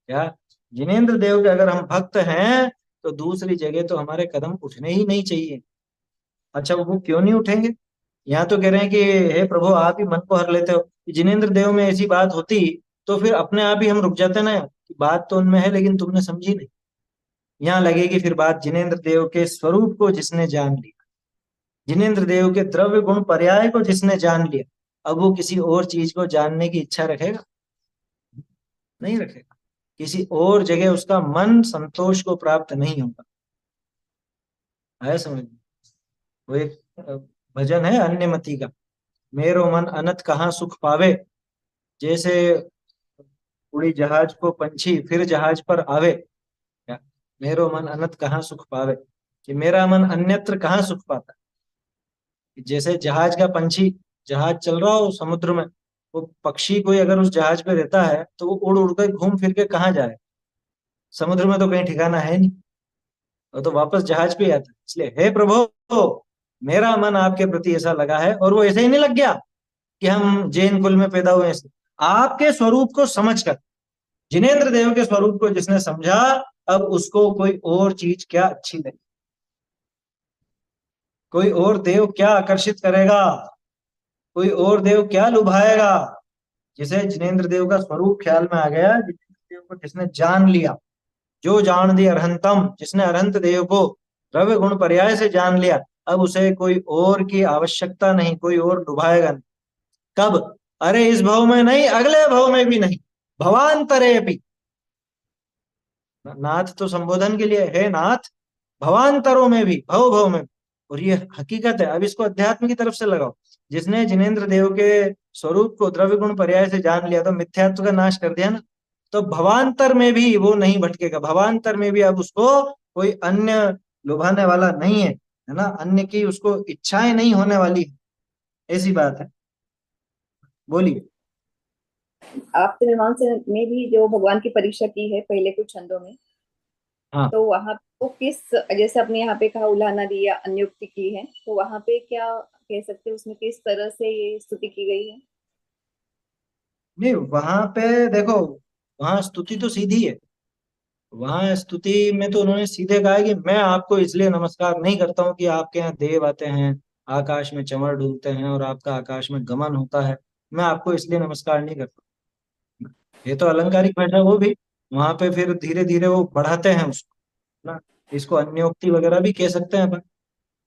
क्या जिनेंद्र देव के अगर हम भक्त हैं तो दूसरी जगह तो हमारे कदम उठने ही नहीं चाहिए। अच्छा, वो क्यों नहीं उठेंगे? यहाँ तो कह रहे हैं कि हे प्रभु, आप ही मन को हर लेते हो। जिनेंद्र देव में ऐसी बात होती तो फिर अपने आप ही हम रुक जाते ना कि बात तो उनमें है लेकिन तुमने समझी नहीं। यहाँ लगेगी फिर बात जिनेंद्र देव के स्वरूप को जिसने जान लिया, जिनेंद्र देव के द्रव्य गुण पर्याय को जिसने जान लिया, अब वो किसी और चीज को जानने की इच्छा रखेगा? नहीं रखेगा। किसी और जगह उसका मन संतोष को प्राप्त नहीं होगा। है समझ में? वो एक भजन है अन्यमति का, मेरो मन अनत कहाँ सुख पावे, जैसे उड़ी जहाज को पंछी फिर जहाज पर आवे। क्या? मेरो मन अनत कहाँ सुख पावे, कि मेरा मन अन्यत्र कहाँ सुख पाता। जैसे जहाज का पंछी, जहाज चल रहा हो समुद्र में, वो पक्षी कोई अगर उस जहाज पे रहता है तो वो उड़ उड़ कर घूम फिर के कहाँ जाए? समुद्र में तो कहीं ठिकाना है नहीं, वो तो वापस जहाज पे ही आता है। इसलिए हे प्रभु, मेरा मन आपके प्रति ऐसा लगा है, और वो ऐसे ही नहीं लग गया कि हम जैन कुल में पैदा हुए ऐसे। आपके स्वरूप को समझकर, जिनेंद्र देव के स्वरूप को जिसने समझा, अब उसको कोई और चीज क्या अच्छी लगी, कोई और देव क्या आकर्षित करेगा, कोई और देव क्या लुभाएगा? जिसे जिनेंद्र देव का स्वरूप ख्याल में आ गया, जिनेंद्र देव को जिसने जान लिया, जो जान दी अरहंतम, जिसने अरहंत देव को द्रव्य गुण पर्याय से जान लिया, अब उसे कोई और की आवश्यकता नहीं, कोई और डुबाएगा नहीं। कब? अरे इस भव में नहीं, अगले भव में भी नहीं, भवांतरे भी। नाथ तो संबोधन के लिए है, नाथ भवांतरों में भी, भव भव में भी। और ये हकीकत है। अब इसको अध्यात्म की तरफ से लगाओ। जिसने जिनेंद्र देव के स्वरूप को द्रव्य गुण पर्याय से जान लिया तो मिथ्यात्व का नाश कर दिया ना, तो भवांतर में भी वो नहीं भटकेगा। भवांतर में भी अब उसको कोई अन्य लुभाने वाला नहीं है ना, अन्य की उसको इच्छाएं नहीं होने वाली है, ऐसी बात है। बोलिए। आप्तमीमांसा में भी जो भगवान की परीक्षा की है पहले कुछ छंदों में, हाँ। तो वहां तो किस, जैसे आपने यहाँ पे कहा उल्हाना दी या अन्योक्ति की है, तो वहां पे क्या कह सकते हैं, उसमें किस तरह से ये स्तुति की गई है? नहीं, वहां पे देखो, वहां स्तुति तो सीधी है। वहां स्तुति में तो उन्होंने सीधे कहा है कि मैं आपको इसलिए नमस्कार नहीं करता हूँ कि आपके यहाँ देव आते हैं, आकाश में चंवर डूलते हैं और आपका आकाश में गमन होता है, मैं आपको इसलिए नमस्कार नहीं करता। ये तो अलंकारिक भाषा, वो भी वहां पे फिर धीरे धीरे वो बढ़ाते हैं उसको ना, इसको अन्योक्ति वगैरह भी कह सकते हैं अपन।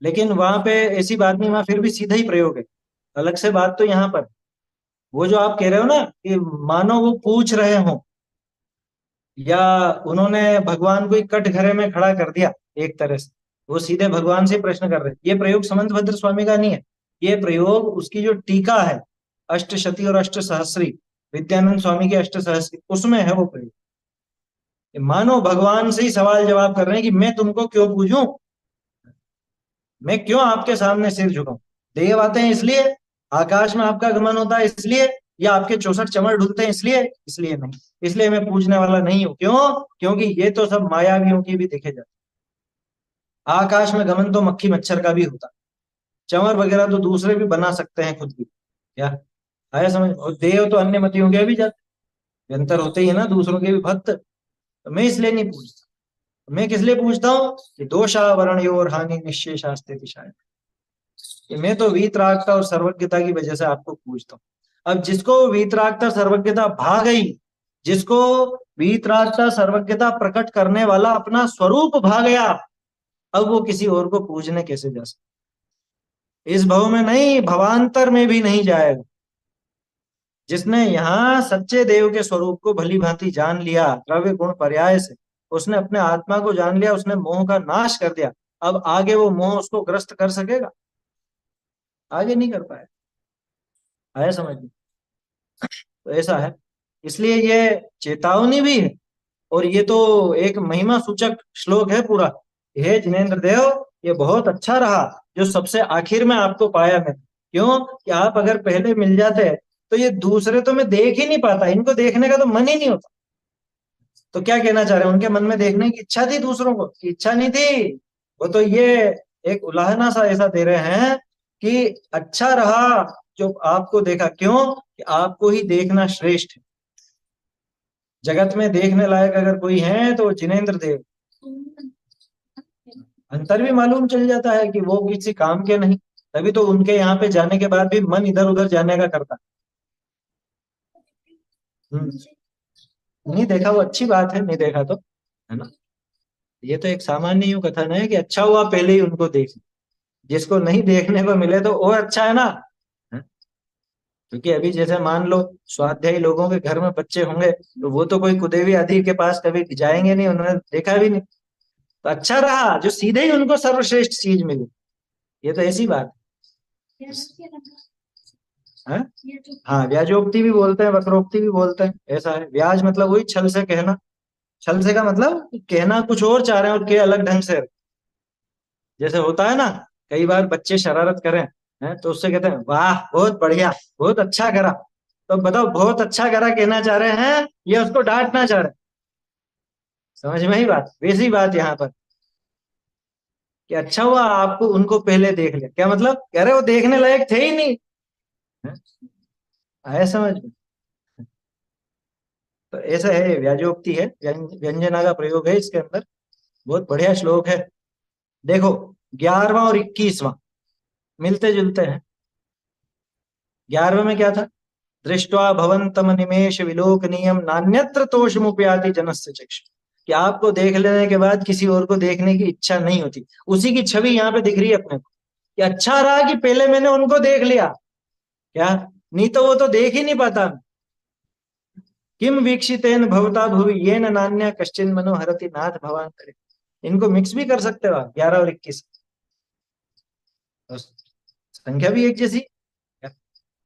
लेकिन वहां पे ऐसी बात नहीं, वहां फिर भी सीधा ही प्रयोग है। अलग से बात तो यहाँ पर, वो जो आप कह रहे हो ना कि मानो वो पूछ रहे हो, या उन्होंने भगवान को एक कटघरे में खड़ा कर दिया एक तरह से, वो सीधे भगवान से प्रश्न कर रहे हैं। ये प्रयोग समंतभद्र स्वामी का नहीं है, ये प्रयोग उसकी जो टीका है अष्टशती और अष्ट सहस्री, विद्यानंद स्वामी की अष्ट सहस्री, उसमें है वो प्रयोग। मानो भगवान से ही सवाल जवाब कर रहे हैं कि मैं तुमको क्यों पूछूं, मैं क्यों आपके सामने सिर झुकाऊं। देव आते हैं इसलिए, आकाश में आपका गमन होता है इसलिए, या आपके 64 चमर ढूंढते हैं इसलिए? इसलिए नहीं, इसलिए मैं पूछने वाला नहीं हूं। क्यों? क्योंकि ये तो सब मायावियों की भी देखे जाते। आकाश में गमन तो मक्खी मच्छर का भी होता, चंवर वगैरह तो दूसरे भी बना सकते हैं खुद भी, क्या आया समझ? और देव तो अन्य मतियों के भी जाते, अंतर होते ही है ना, दूसरों के भी भक्त। तो मैं इसलिए नहीं पूछता। मैं किस लिए पूछता हूँ कि दोषावरण और हानि निश्चय शास्त्र शायद, कि मैं तो वीतरागता और सर्वज्ञता की वजह से आपको पूछता हूँ। अब जिसको वीतरागता सर्वज्ञता भा गई, जिसको वीतरागता सर्वज्ञता प्रकट करने वाला अपना स्वरूप भा गया, अब वो किसी और को पूजने कैसे जा सकता? इस भव में नहीं, भवांतर में भी नहीं जाएगा। जिसने यहाँ सच्चे देव के स्वरूप को भली भांति जान लिया द्रव्य गुण पर्याय से, उसने अपने आत्मा को जान लिया, उसने मोह का नाश कर दिया। अब आगे वो मोह उसको ग्रस्त कर सकेगा? आगे नहीं कर पाए। आया समझ में? तो ऐसा है, इसलिए ये चेतावनी भी है, और ये तो एक महिमा सूचक श्लोक है पूरा। हे जिनेंद्र देव, ये बहुत अच्छा रहा जो सबसे आखिर में आपको पाया मैं। क्यों? कि आप अगर पहले मिल जाते तो ये दूसरे तो मैं देख ही नहीं पाता, इनको देखने का तो मन ही नहीं होता। तो क्या कहना चाह रहे हैं? उनके मन में देखने की इच्छा थी, दूसरों को की इच्छा नहीं थी। वो तो ये एक उलाहना सा ऐसा दे रहे हैं कि अच्छा रहा जो आपको देखा। क्यों? कि आपको ही देखना श्रेष्ठ है। जगत में देखने लायक अगर कोई है तो जिनेंद्र देव। अंतर भी मालूम चल जाता है कि वो किसी काम के नहीं, तभी तो उनके यहाँ पे जाने के बाद भी मन इधर उधर जाने का करता। नहीं देखा वो अच्छी बात है, नहीं देखा तो, है ना। ये तो एक सामान्य यूं कथन है कि अच्छा हुआ पहले ही उनको देख, जिसको नहीं देखने को मिले तो और अच्छा है ना। है? क्योंकि अभी जैसे मान लो स्वाध्यायी लोगों के घर में बच्चे होंगे, तो वो तो कोई कुदेवी आदि के पास कभी जाएंगे नहीं, उन्होंने देखा भी नहीं। तो अच्छा रहा जो सीधे ही उनको सर्वश्रेष्ठ चीज मिली। ये तो ऐसी बात है। हाँ, व्याजोक्ति भी बोलते हैं, वक्रोक्ति भी बोलते हैं, ऐसा है। व्याज मतलब वही छल से कहना, छल से का मतलब कहना कुछ और चाह रहे हैं और के अलग ढंग से। जैसे होता है ना, कई बार बच्चे शरारत करें हैं तो उससे कहते हैं वाह बहुत बढ़िया, बहुत अच्छा करा। तो बताओ बहुत अच्छा करा कहना चाह रहे हैं या उसको डांटना चाह रहे हैं? समझ में ही बात। वैसी बात यहाँ पर कि अच्छा हुआ आपको उनको पहले देख लिया। क्या मतलब? कह रहे वो देखने लायक थे ही नहीं। आया समझ में? तो ऐसा है, व्याजोक्ति है, व्यंजना का प्रयोग है इसके अंदर। बहुत बढ़िया श्लोक है। देखो 11वां और 21वां मिलते जुलते हैं। 11वें में क्या था? दृष्टवा भवंतम निमेष विलोकनीयम नान्यत्र तोषमुपयाति जनस्य चक्षु, कि आपको देख लेने के बाद किसी और को देखने की इच्छा नहीं होती। उसी की छवि यहाँ पे दिख रही है अपने को। कि अच्छा रहा कि पहले मैंने उनको देख लिया, क्या नहीं तो वो तो देख ही नहीं पाता। किम वीक्षितेन भवता भुवि येन नान्या कश्चिन मनोहरति नाथ भवान करे। इनको मिक्स भी कर सकते हो आप, 11 और 21, तो संख्या भी एक जैसी,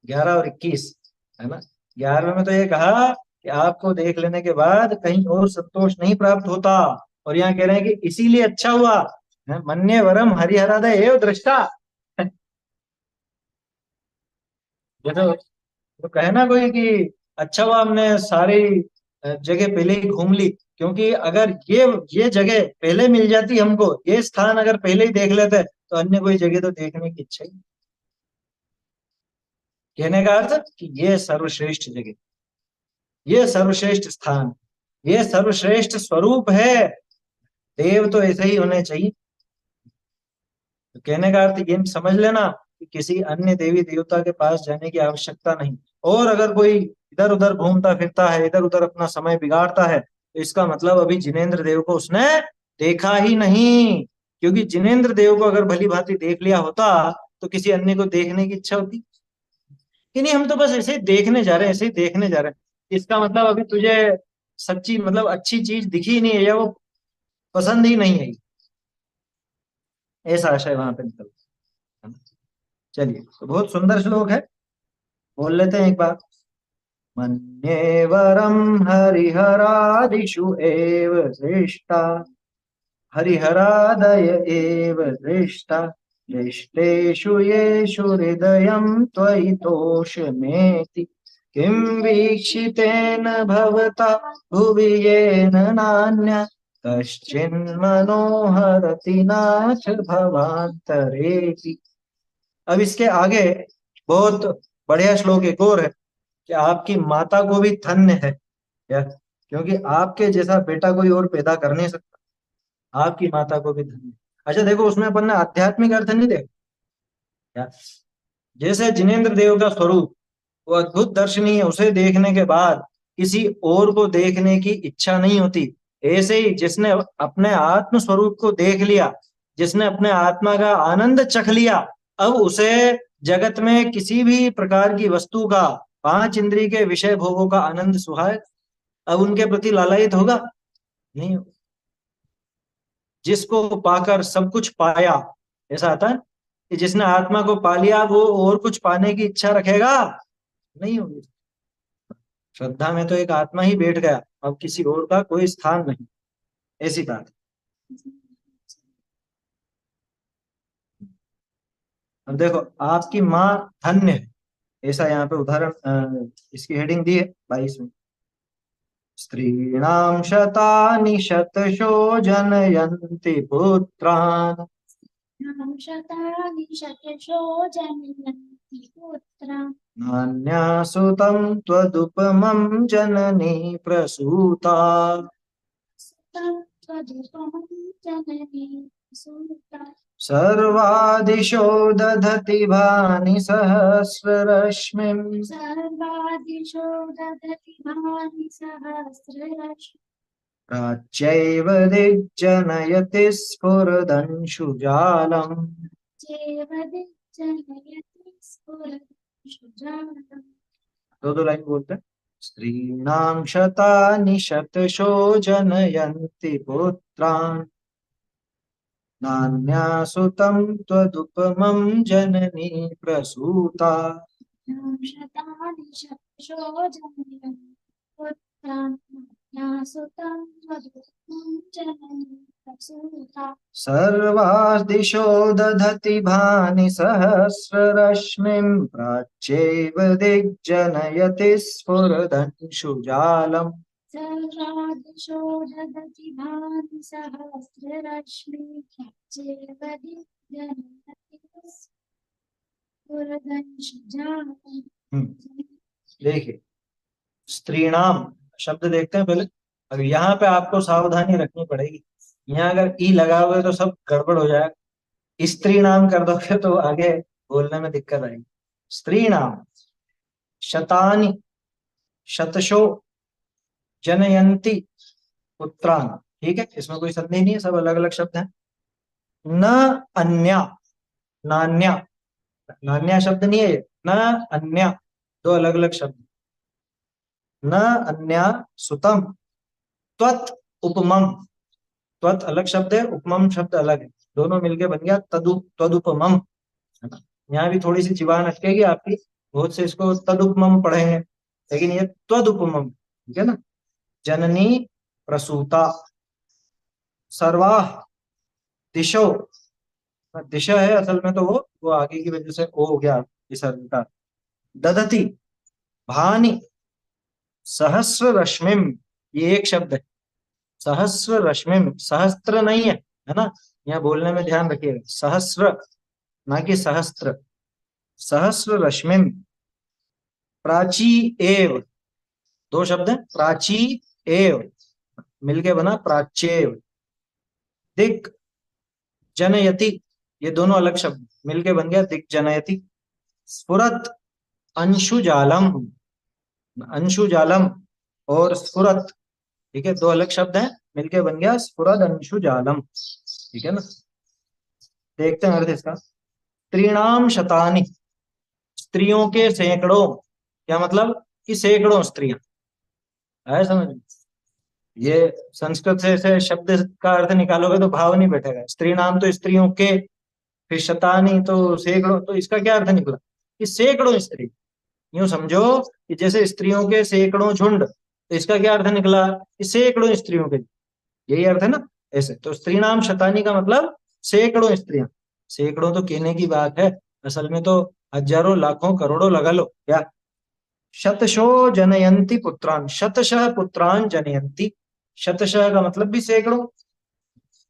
11 और 21, है ना। 11वें में तो ये कहा कि आपको देख लेने के बाद कहीं और संतोष नहीं प्राप्त होता, और यहाँ कह रहे हैं कि इसीलिए अच्छा हुआ, मन्ये वरम हरिहरादय एव दृष्टा। ये तो कहे ना कोई कि अच्छा हुआ हमने सारी जगह पहले ही घूम ली, क्योंकि अगर ये जगह पहले मिल जाती हमको, ये स्थान अगर पहले ही देख लेते तो अन्य कोई जगह तो देखने की इच्छा ही नहीं। कहने का अर्थ कि ये सर्वश्रेष्ठ जगह, ये सर्वश्रेष्ठ स्थान, ये सर्वश्रेष्ठ स्वरूप है। देव तो ऐसे ही होने चाहिए। तो कहने का अर्थ ये समझ लेना कि किसी अन्य देवी देवता के पास जाने की आवश्यकता नहीं। और अगर कोई इधर उधर घूमता फिरता है, इधर उधर अपना समय बिगाड़ता है, तो इसका मतलब अभी जिनेंद्र देव को उसने देखा ही नहीं। क्योंकि जिनेंद्र देव को अगर भली भांति देख लिया होता तो किसी अन्य को देखने की इच्छा होती कि नहीं। हम तो बस ऐसे ही देखने जा रहे हैं, ऐसे ही देखने जा रहे हैं, इसका मतलब अभी तुझे सच्ची मतलब अच्छी चीज दिखी ही नहीं है, या वो पसंद ही नहीं है, ऐसा आशय वहां पे निकलता है। चलिए, तो बहुत सुंदर श्लोक है, बोल लेते हैं एक बार। मन्ये वरम हरिहरादिषु एव श्रेष्ठा, हरिहरादय एव श्रेष्ठा, श्रेष्ठेषु येषु हृदयं त्वयि तोषमेति, किं वीक्षितेन भवता भुवि येन नान्यः कश्चिन्मनोहरति नाथ भवान्तरेति। अब इसके आगे बहुत बढ़िया श्लोक एक और है कि आपकी माता को भी धन्य है, क्या, क्योंकि आपके जैसा बेटा कोई और पैदा कर नहीं सकता, आपकी माता को भी धन्य। अच्छा देखो, उसमें अपन ने आध्यात्मिक अर्थ नहीं देखा क्या। जैसे जिनेंद्र देव का स्वरूप वो अद्भुत दर्शनीय, उसे देखने के बाद किसी और को देखने की इच्छा नहीं होती, ऐसे ही जिसने अपने आत्म स्वरूप को देख लिया, जिसने अपने आत्मा का आनंद चख लिया, अब उसे जगत में किसी भी प्रकार की वस्तु का, 5 इंद्रिय के विषय भोगों का आनंद सुहाए, अब उनके प्रति लालायित होगा नहीं होगा। जिसको पाकर सब कुछ पाया, ऐसा आता है कि जिसने आत्मा को पा लिया वो और कुछ पाने की इच्छा रखेगा नहीं होगी। श्रद्धा में तो एक आत्मा ही बैठ गया, अब किसी और का कोई स्थान नहीं, ऐसी बात है। अब देखो, आपकी माँ धन्य है, ऐसा यहाँ पे उदाहरण इसकी हेडिंग दी है 22 में। स्त्रीणाम शतानि शतशो जनयन्ति पुत्रान्, शतानि शतशो जनयन्ति पुत्रान्, नान्यासुतं त्वदुपमं जननी प्रसूता, सुतं त्वदुपमं जननी सुता। सर्वादिशो दधति भानि सहस्ररश्मिम्, सर्वादिशो ददति भानि सहस्ररश्मिम्, प्राच्यैव दिग्जनयति स्फुरदंशुजालम्। चैव दिग्जनयति स्फुरदंशुजालम्। दो लाइन बोलते हैं। स्त्रीणां शतानि शतशो जनयन्ति पुत्रान्, नान्यासुतं त्वदुपमं जननी प्रसूता, शतानि शतशो जनयन्ति पुत्रान्, नान्यासुतं त्वदुपमं जननी प्रसूता। सर्वादिशो दधति भानि सहस्ररश्मिम्, प्राच्यैव दिग्जनयति स्फुरदंशुजालम्। सर्वादिशो ददति भानि सहस्ररश्मिः, चैव दिग्जनयति स्फुरदंशुजालम्। देखिए, स्त्रीणाम शब्द देखते हैं पहले। अब यहाँ पे आपको सावधानी रखनी पड़ेगी, यहाँ अगर ई लगाओगे तो सब गड़बड़ हो जाएगा, स्त्री नाम कर दोगे तो आगे बोलने में दिक्कत आएगी। स्त्री नाम शतानि शतशो जनयंती पुत्रान, ठीक है, इसमें कोई संदेह नहीं है, सब अलग अलग शब्द हैं। न अन्या, नान्या, नान्या शब्द नहीं है, न अन्या, दो अलग अलग शब्द। न अन्या सुतम, त्वत उपमम, त्वत अलग शब्द है, उपमम शब्द अलग है, दोनों मिलके बन गया तदुपमम, है ना। यहाँ भी थोड़ी सी जीवान अटकेगी आपकी, बहुत से इसको तदुपमम पढ़ेंगे, लेकिन ये त्वदुपमम, ठीक है ना। जननी प्रसूता, सर्वाह दिशो, दिशा है असल में तो वो आगे की वजह से ओ हो गया इस अर्थ का। ददती भानि सहस्र रश्मिम, ये एक शब्द है, सहस्र रश्मिम, सहस्त्र नहीं है ना, यहाँ बोलने में ध्यान रखिएगा, सहस्र ना कि सहस्त्र, सहस्र रश्मिम। प्राची एव, दो शब्द है, प्राची एव मिलके बना प्राच्येव। दिक जनयति, ये दोनों अलग शब्द मिलके बन गया दिक जनयति। स्फुरत अंशुजालम, अंशुजालम और स्फुरत, ठीक है, दो अलग शब्द हैं, मिलके बन गया स्फुरद अंशुजालम, ठीक है ना। देखते हैं अर्थ इसका। स्त्रीणाम शतानि, स्त्रियों के सैकड़ों, क्या मतलब कि सैकड़ों स्त्रियां, है समझ में। ये संस्कृत से शब्द का अर्थ निकालोगे तो भाव नहीं बैठेगा। स्त्री नाम तो स्त्रियों के, फिर शतानी तो सैकड़ों, तो इसका क्या अर्थ निकला कि सैकड़ों स्त्री। यूं समझो कि जैसे स्त्रियों के सैकड़ों झुंड, तो इसका क्या अर्थ निकला कि सैकड़ों स्त्रियों के, यही अर्थ है ना। ऐसे तो स्त्री नाम शतानी का मतलब सैकड़ों स्त्रियां, सैकड़ों तो कहने की बात है, असल में तो हजारों लाखों करोड़ों लगा लो क्या। शतशो जनयंती पुत्रान, शतशः पुत्रान जनयंती, शतशः का मतलब भी सैकड़ों।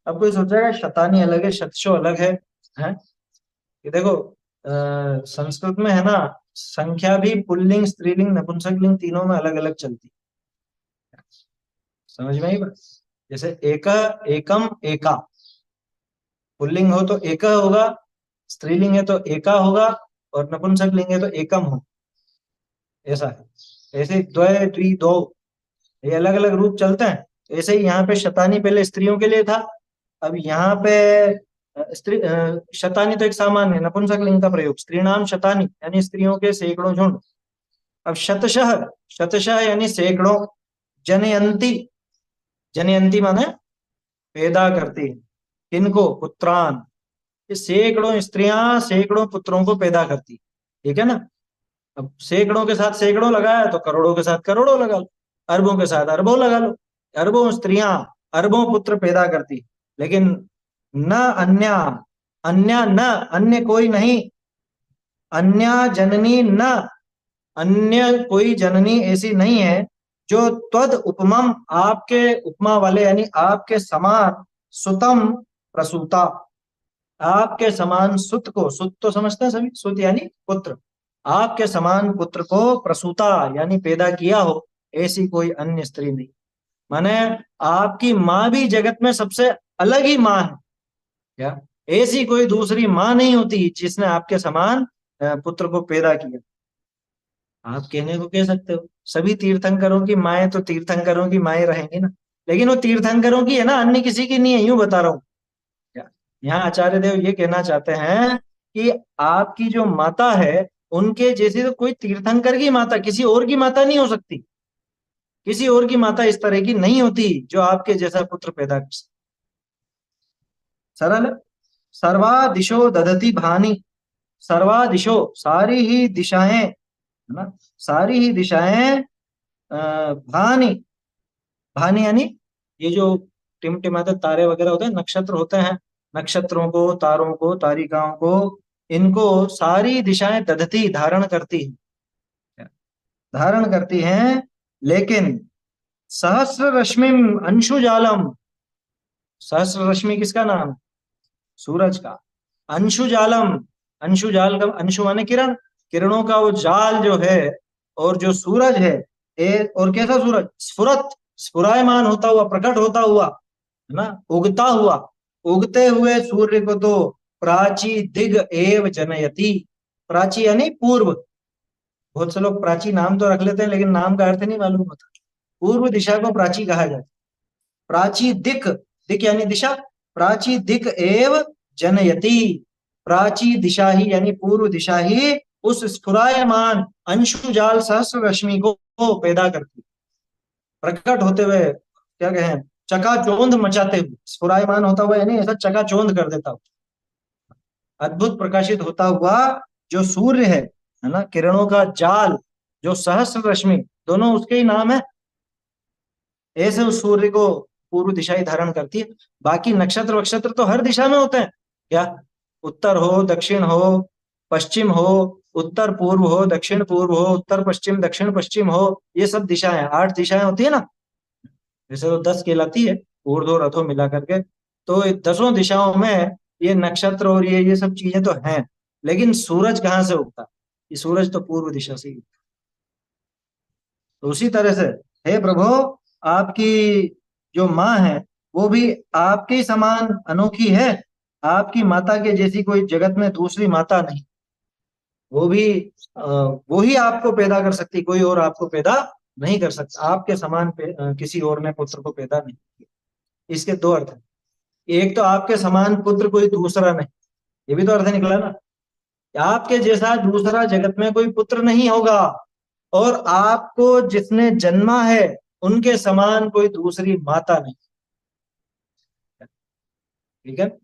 अब कोई सोचेगा शतानी अलग है शतशो अलग है? ये देखो संस्कृत में है ना, संख्या भी पुल्लिंग स्त्रीलिंग नपुंसकलिंग तीनों में अलग अलग चलती, समझ में आई बात। जैसे एक एकम एका, पुल्लिंग हो तो एक होगा, स्त्रीलिंग है तो एका होगा, और नपुंसकलिंग है तो एकम हो, ऐसा है। ऐसे द्वय द्वि दो, ये अलग अलग रूप चलते हैं। ऐसे ही यहाँ पे शतानी पहले स्त्रियों के लिए था, अब यहाँ पे स्त्री शतानी तो एक सामान्य नपुंसकलिंग का प्रयोग, स्त्रीणाम शतानी यानी स्त्रियों के सैकड़ों झुंड। अब शतशः, शतशः यानी सैकड़ों। जनयंती, जनयंती माने पैदा करती, किनको, पुत्रान, ये सैकड़ों स्त्रियां सैकड़ों पुत्रों को पैदा करती, ठीक है ना। अब सैकड़ों के साथ सैकड़ों लगाया तो करोड़ों के साथ करोड़ों लगा लो, अरबों के साथ अरबों लगा लो, अरबों स्त्रियां अरबों पुत्र पैदा करती। लेकिन न अन्या, अन्या न, अन्य कोई नहीं, अन्या जननी न, अन्य कोई जननी ऐसी नहीं है जो त्वद उपमम, आपके उपमा वाले यानी आपके समान, सुतम प्रसूता, आपके समान सुत को, सुत तो समझते हैं सभी, सुत यानी पुत्र, आपके समान पुत्र को प्रसूता यानी पैदा किया हो, ऐसी कोई अन्य स्त्री नहीं। माने आपकी माँ भी जगत में सबसे अलग ही माँ है क्या, ऐसी कोई दूसरी माँ नहीं होती जिसने आपके समान पुत्र को पैदा किया। आप कहने को कह सकते हो सभी तीर्थंकरों की माएँ तो तीर्थंकरों की माएँ रहेंगी ना, लेकिन वो तीर्थंकरों की है ना, अन्य किसी की नहीं है, यूं बता रहा हूँ। यहाँ आचार्य देव ये कहना चाहते हैं कि आपकी जो माता है उनके जैसी तो कोई तीर्थंकर की माता, किसी और की माता नहीं हो सकती, किसी और की माता इस तरह की नहीं होती जो आपके जैसा पुत्र पैदा कर सकती। सरल है। सर्वादिशो ददति भानी, सर्वादिशो सारी ही दिशाएं, है ना, सारी ही दिशाएं भानी, भानी यानी ये जो टिमटिमाते तारे वगैरह होते हैं, नक्षत्र होते हैं, नक्षत्रों को, तारों को, तारिकाओं को, इनको सारी दिशाएं दधती धारण करती है, धारण करती हैं। लेकिन सहस्र रश्मिम अंशुजालम, सहस्र रश्मि किसका नाम, सूरज का। अंशुजालम, अंशुजाल का, अंशु माने किरण, किरणों का वो जाल जो है, और जो सूरज है, और कैसा सूरज, स्फुरत, स्फुरायमान होता हुआ, प्रकट होता हुआ, है ना, उगता हुआ, उगते हुए सूर्य को तो प्राची दिग एव जनयति, प्राची यानी पूर्व, बहुत से लोग प्राची नाम तो रख लेते हैं लेकिन नाम का अर्थ नहीं मालूम होता। पूर्व दिशा को प्राची कहा जाता है। प्राची दिक, दिक यानी दिशा, प्राची दिक एव जनयति, प्राची दिशा ही यानी पूर्व दिशा ही उस स्फुरायमान अंशुजाल सहस्र रश्मि को पैदा करती, प्रकट होते हुए, क्या कहें, चकाचौंध मचाते हुए, स्फुरायमान होता हुआ यानी ऐसा चकाचौंध कर देता हुआ, अद्भुत प्रकाशित होता हुआ जो सूर्य है ना, किरणों का जाल, जो सहस्र रश्मि, दोनों उसके ही नाम है। ऐसे उस सूर्य को पूर्व दिशा ही धारण करती है। बाकी नक्षत्र वक्षत्र तो हर दिशा में होते हैं, क्या उत्तर हो, दक्षिण हो, पश्चिम हो, उत्तर पूर्व हो, दक्षिण पूर्व हो, उत्तर पश्चिम, दक्षिण पश्चिम हो, ये सब दिशाएं, 8 दिशाएं होती है ना, वैसे तो 10 कहलाती है, ऊर्ध्व और अधो मिला करके। तो 10 दिशाओं में ये नक्षत्र और ये सब चीजें तो हैं, लेकिन सूरज कहाँ से उगता? ये सूरज तो पूर्व दिशा से ही उगता। तो उसी तरह से हे प्रभु, आपकी जो माँ है वो भी आपके समान अनोखी है। आपकी माता के जैसी कोई जगत में दूसरी माता नहीं। वो भी वो ही आपको पैदा कर सकती, कोई और आपको पैदा नहीं कर सकता। आपके समान किसी और ने पुत्र को पैदा नहीं किया। इसके 2 अर्थ हैं। एक तो आपके समान पुत्र कोई दूसरा नहीं, ये भी तो अर्थ निकला ना। आपके जैसा दूसरा जगत में कोई पुत्र नहीं होगा, और आपको जिसने जन्मा है उनके समान कोई दूसरी माता नहीं। ठीक है,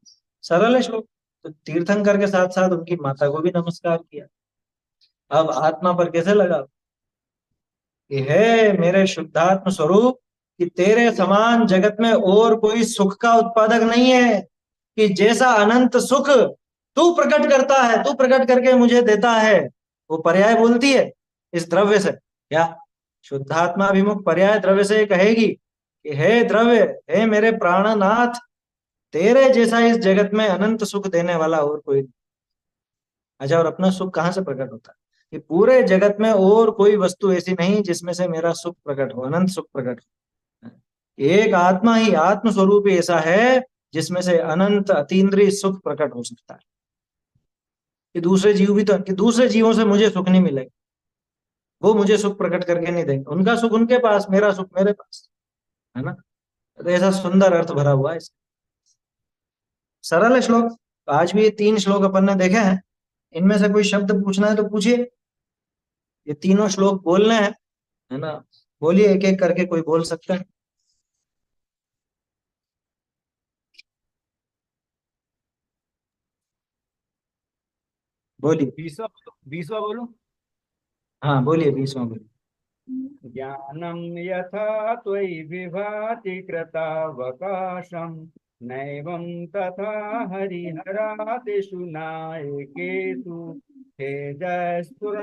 सरल है श्लोक। तो तीर्थंकर के साथ साथ उनकी माता को भी नमस्कार किया। अब आत्मा पर कैसे लगा कि हे मेरे शुद्धात्म स्वरूप, कि तेरे समान जगत में और कोई सुख का उत्पादक नहीं है, कि जैसा अनंत सुख तू प्रकट करता है, तू प्रकट करके मुझे देता है। वो पर्याय बोलती है इस द्रव्य से, क्या शुद्धात्माभिमुख पर्याय द्रव्य से कहेगी कि हे द्रव्य, हे मेरे प्राणनाथ, तेरे जैसा इस जगत में अनंत सुख देने वाला और कोई नहीं। अच्छा, और अपना सुख कहाँ से प्रकट होता है? कि पूरे जगत में और कोई वस्तु ऐसी नहीं जिसमें से मेरा सुख प्रकट हो, अनंत सुख प्रकट हो। एक आत्मा ही, आत्म स्वरूप ही ऐसा है जिसमें से अनंत अतीन्द्रिय सुख प्रकट हो सकता है। कि दूसरे जीव भी तो, कि दूसरे जीवों से मुझे सुख नहीं मिलेगा, वो मुझे सुख प्रकट करके नहीं देंगे। उनका सुख उनके पास, मेरा सुख मेरे पास, है ना। तो ऐसा सुंदर अर्थ भरा हुआ है इसका। सरल है श्लोक। तो आज भी ये 3 श्लोक अपन ने देखे हैं। इनमें से कोई शब्द पूछना है तो पूछिए। ये तीनों श्लोक बोलने हैं, है ना। बोलिए, एक एक करके कोई बोल सकता है। बोलिए। 20वां बोलूं? हाँ बोलिए, 20वां बोलिए। ज्ञानं यथा त्वयि विभाति कृतावकाशं, नैवं तथा हरिहरादिषु नायकेषु, तेजस्फुरन्मणिषु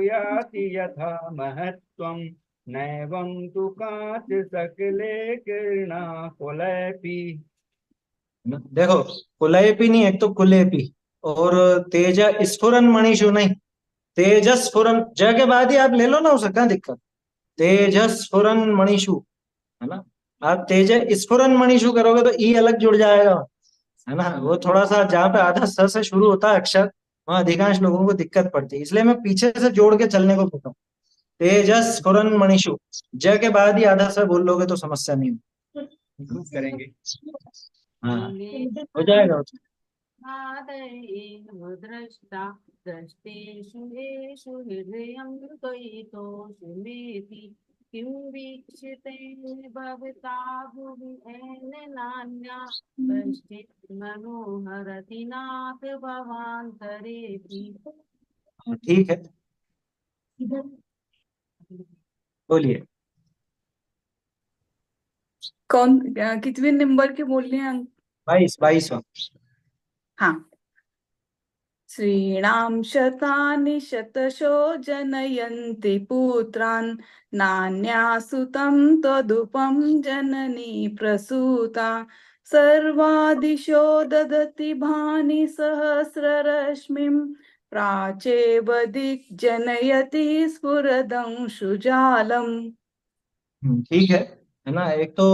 याति यथा महत्त्वं, नैवं तु काचित् सकले किरणाकुलेऽपि। देखो, कुलेपी नहीं, एक तो कुलेपी, और तेज स्फुरन मणिषु नहीं, तेजस्फुरन ज के बाद ही आप ले लो ना, उसे क्या दिक्कत। तेजस्फुरन मणिषु, है ना। आप तेज स्फुरन मणिषु करोगे तो ई अलग जुड़ जाएगा, है ना। वो थोड़ा सा, जहाँ पे आधा स से शुरू होता है अक्षर, वहां अधिकांश लोगों को दिक्कत पड़ती है। इसलिए मैं पीछे से जोड़ के चलने को कहता हूँ। तेजस्फुरन मणिषु, ज के बाद ही आधा स बोल लोगे तो समस्या नहीं होगी। इम्प्रूव करेंगे। हाँ, हो जाएगा। आदयेन दृष्टा दृष्टेषु येषु हृदयं त्वयितोषिमेति, किं वीक्षितेन भवता भुवि येन नान्या कश्चित् मनोहरति नाथ भवान्तरेऽपि। ठीक है, बोलिए। कौन कितने नंबर के बोल रहे हैं? 22वां। हाँ। श्रीणां शतानि शतशो जनयन्ति पुत्रान्, नान्यासुतं त्वदुपं जननी प्रसूता, सर्वादिशो ददति भानि सहस्ररश्मिं, प्राचेव दिग्जनयति स्फुरदंशुजालम्। ठीक है ना। एक तो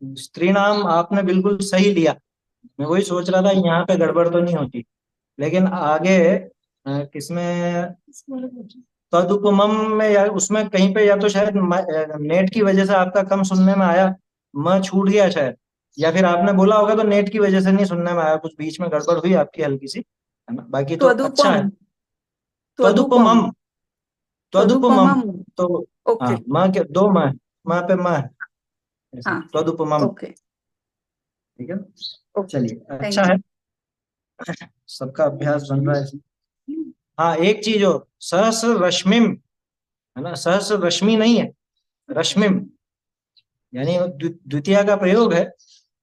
स्त्री नाम आपने बिल्कुल सही लिया। मैं वही सोच रहा था यहाँ पे गड़बड़ तो नहीं होती, लेकिन आगे किसमें, तदुपमम में या उसमें कहीं पे, या तो शायद नेट की वजह से आपका कम सुनने में आया, म छूट गया शायद। या फिर आपने बोला होगा तो नेट की वजह से नहीं सुनने में आया, कुछ बीच में गड़बड़ हुई आपकी हल्की सी, है ना, बाकी तो अच्छा है। त्वदुपम त्वदुपम त्वदुपमम, त्वदुपमम। त्वदुपमम। तो हाँ, ओके। माँ के दो माँ, माँ पे माँ है, ऐसे हाँ। त्वदुपमम। ओके। ठीक है, ओके। चलिए अच्छा थैंक है, यू। सबका अभ्यास बन रहा है इसमें। हाँ एक चीज हो, सहस्र रश्मिम, है ना, सहस्र रश्मि नहीं है, रश्मिम, यानी वो द्वितीया का प्रयोग है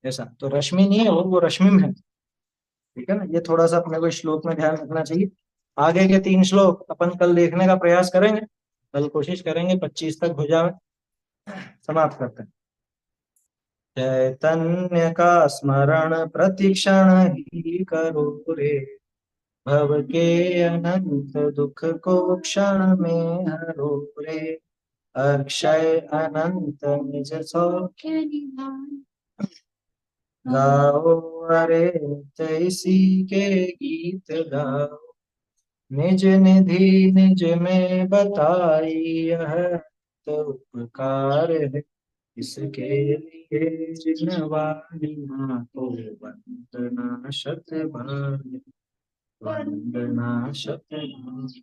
ऐसा, तो रश्मि नहीं है वो रश्मिम है। ठीक है ना, ये थोड़ा सा अपने को श्लोक में ध्यान रखना चाहिए। आगे के 3 श्लोक अपन कल देखने का प्रयास करेंगे, कल कोशिश करेंगे 25 तक हो जाए। समाप्त करते हैं। चैतन्य का स्मरण प्रतिक्षण ही करो रे, भव के अनंत दुख को क्षण में हरो रे, अक्षय अनंत निज सौख्य मुख्य निधान गाओ, अरे तैसी के गीत गाओ, निज निधि निज में बताई यह तो उपकार है, इसके लिए जिनवानी माँ को वंदना शत बार, वंदना शत बार।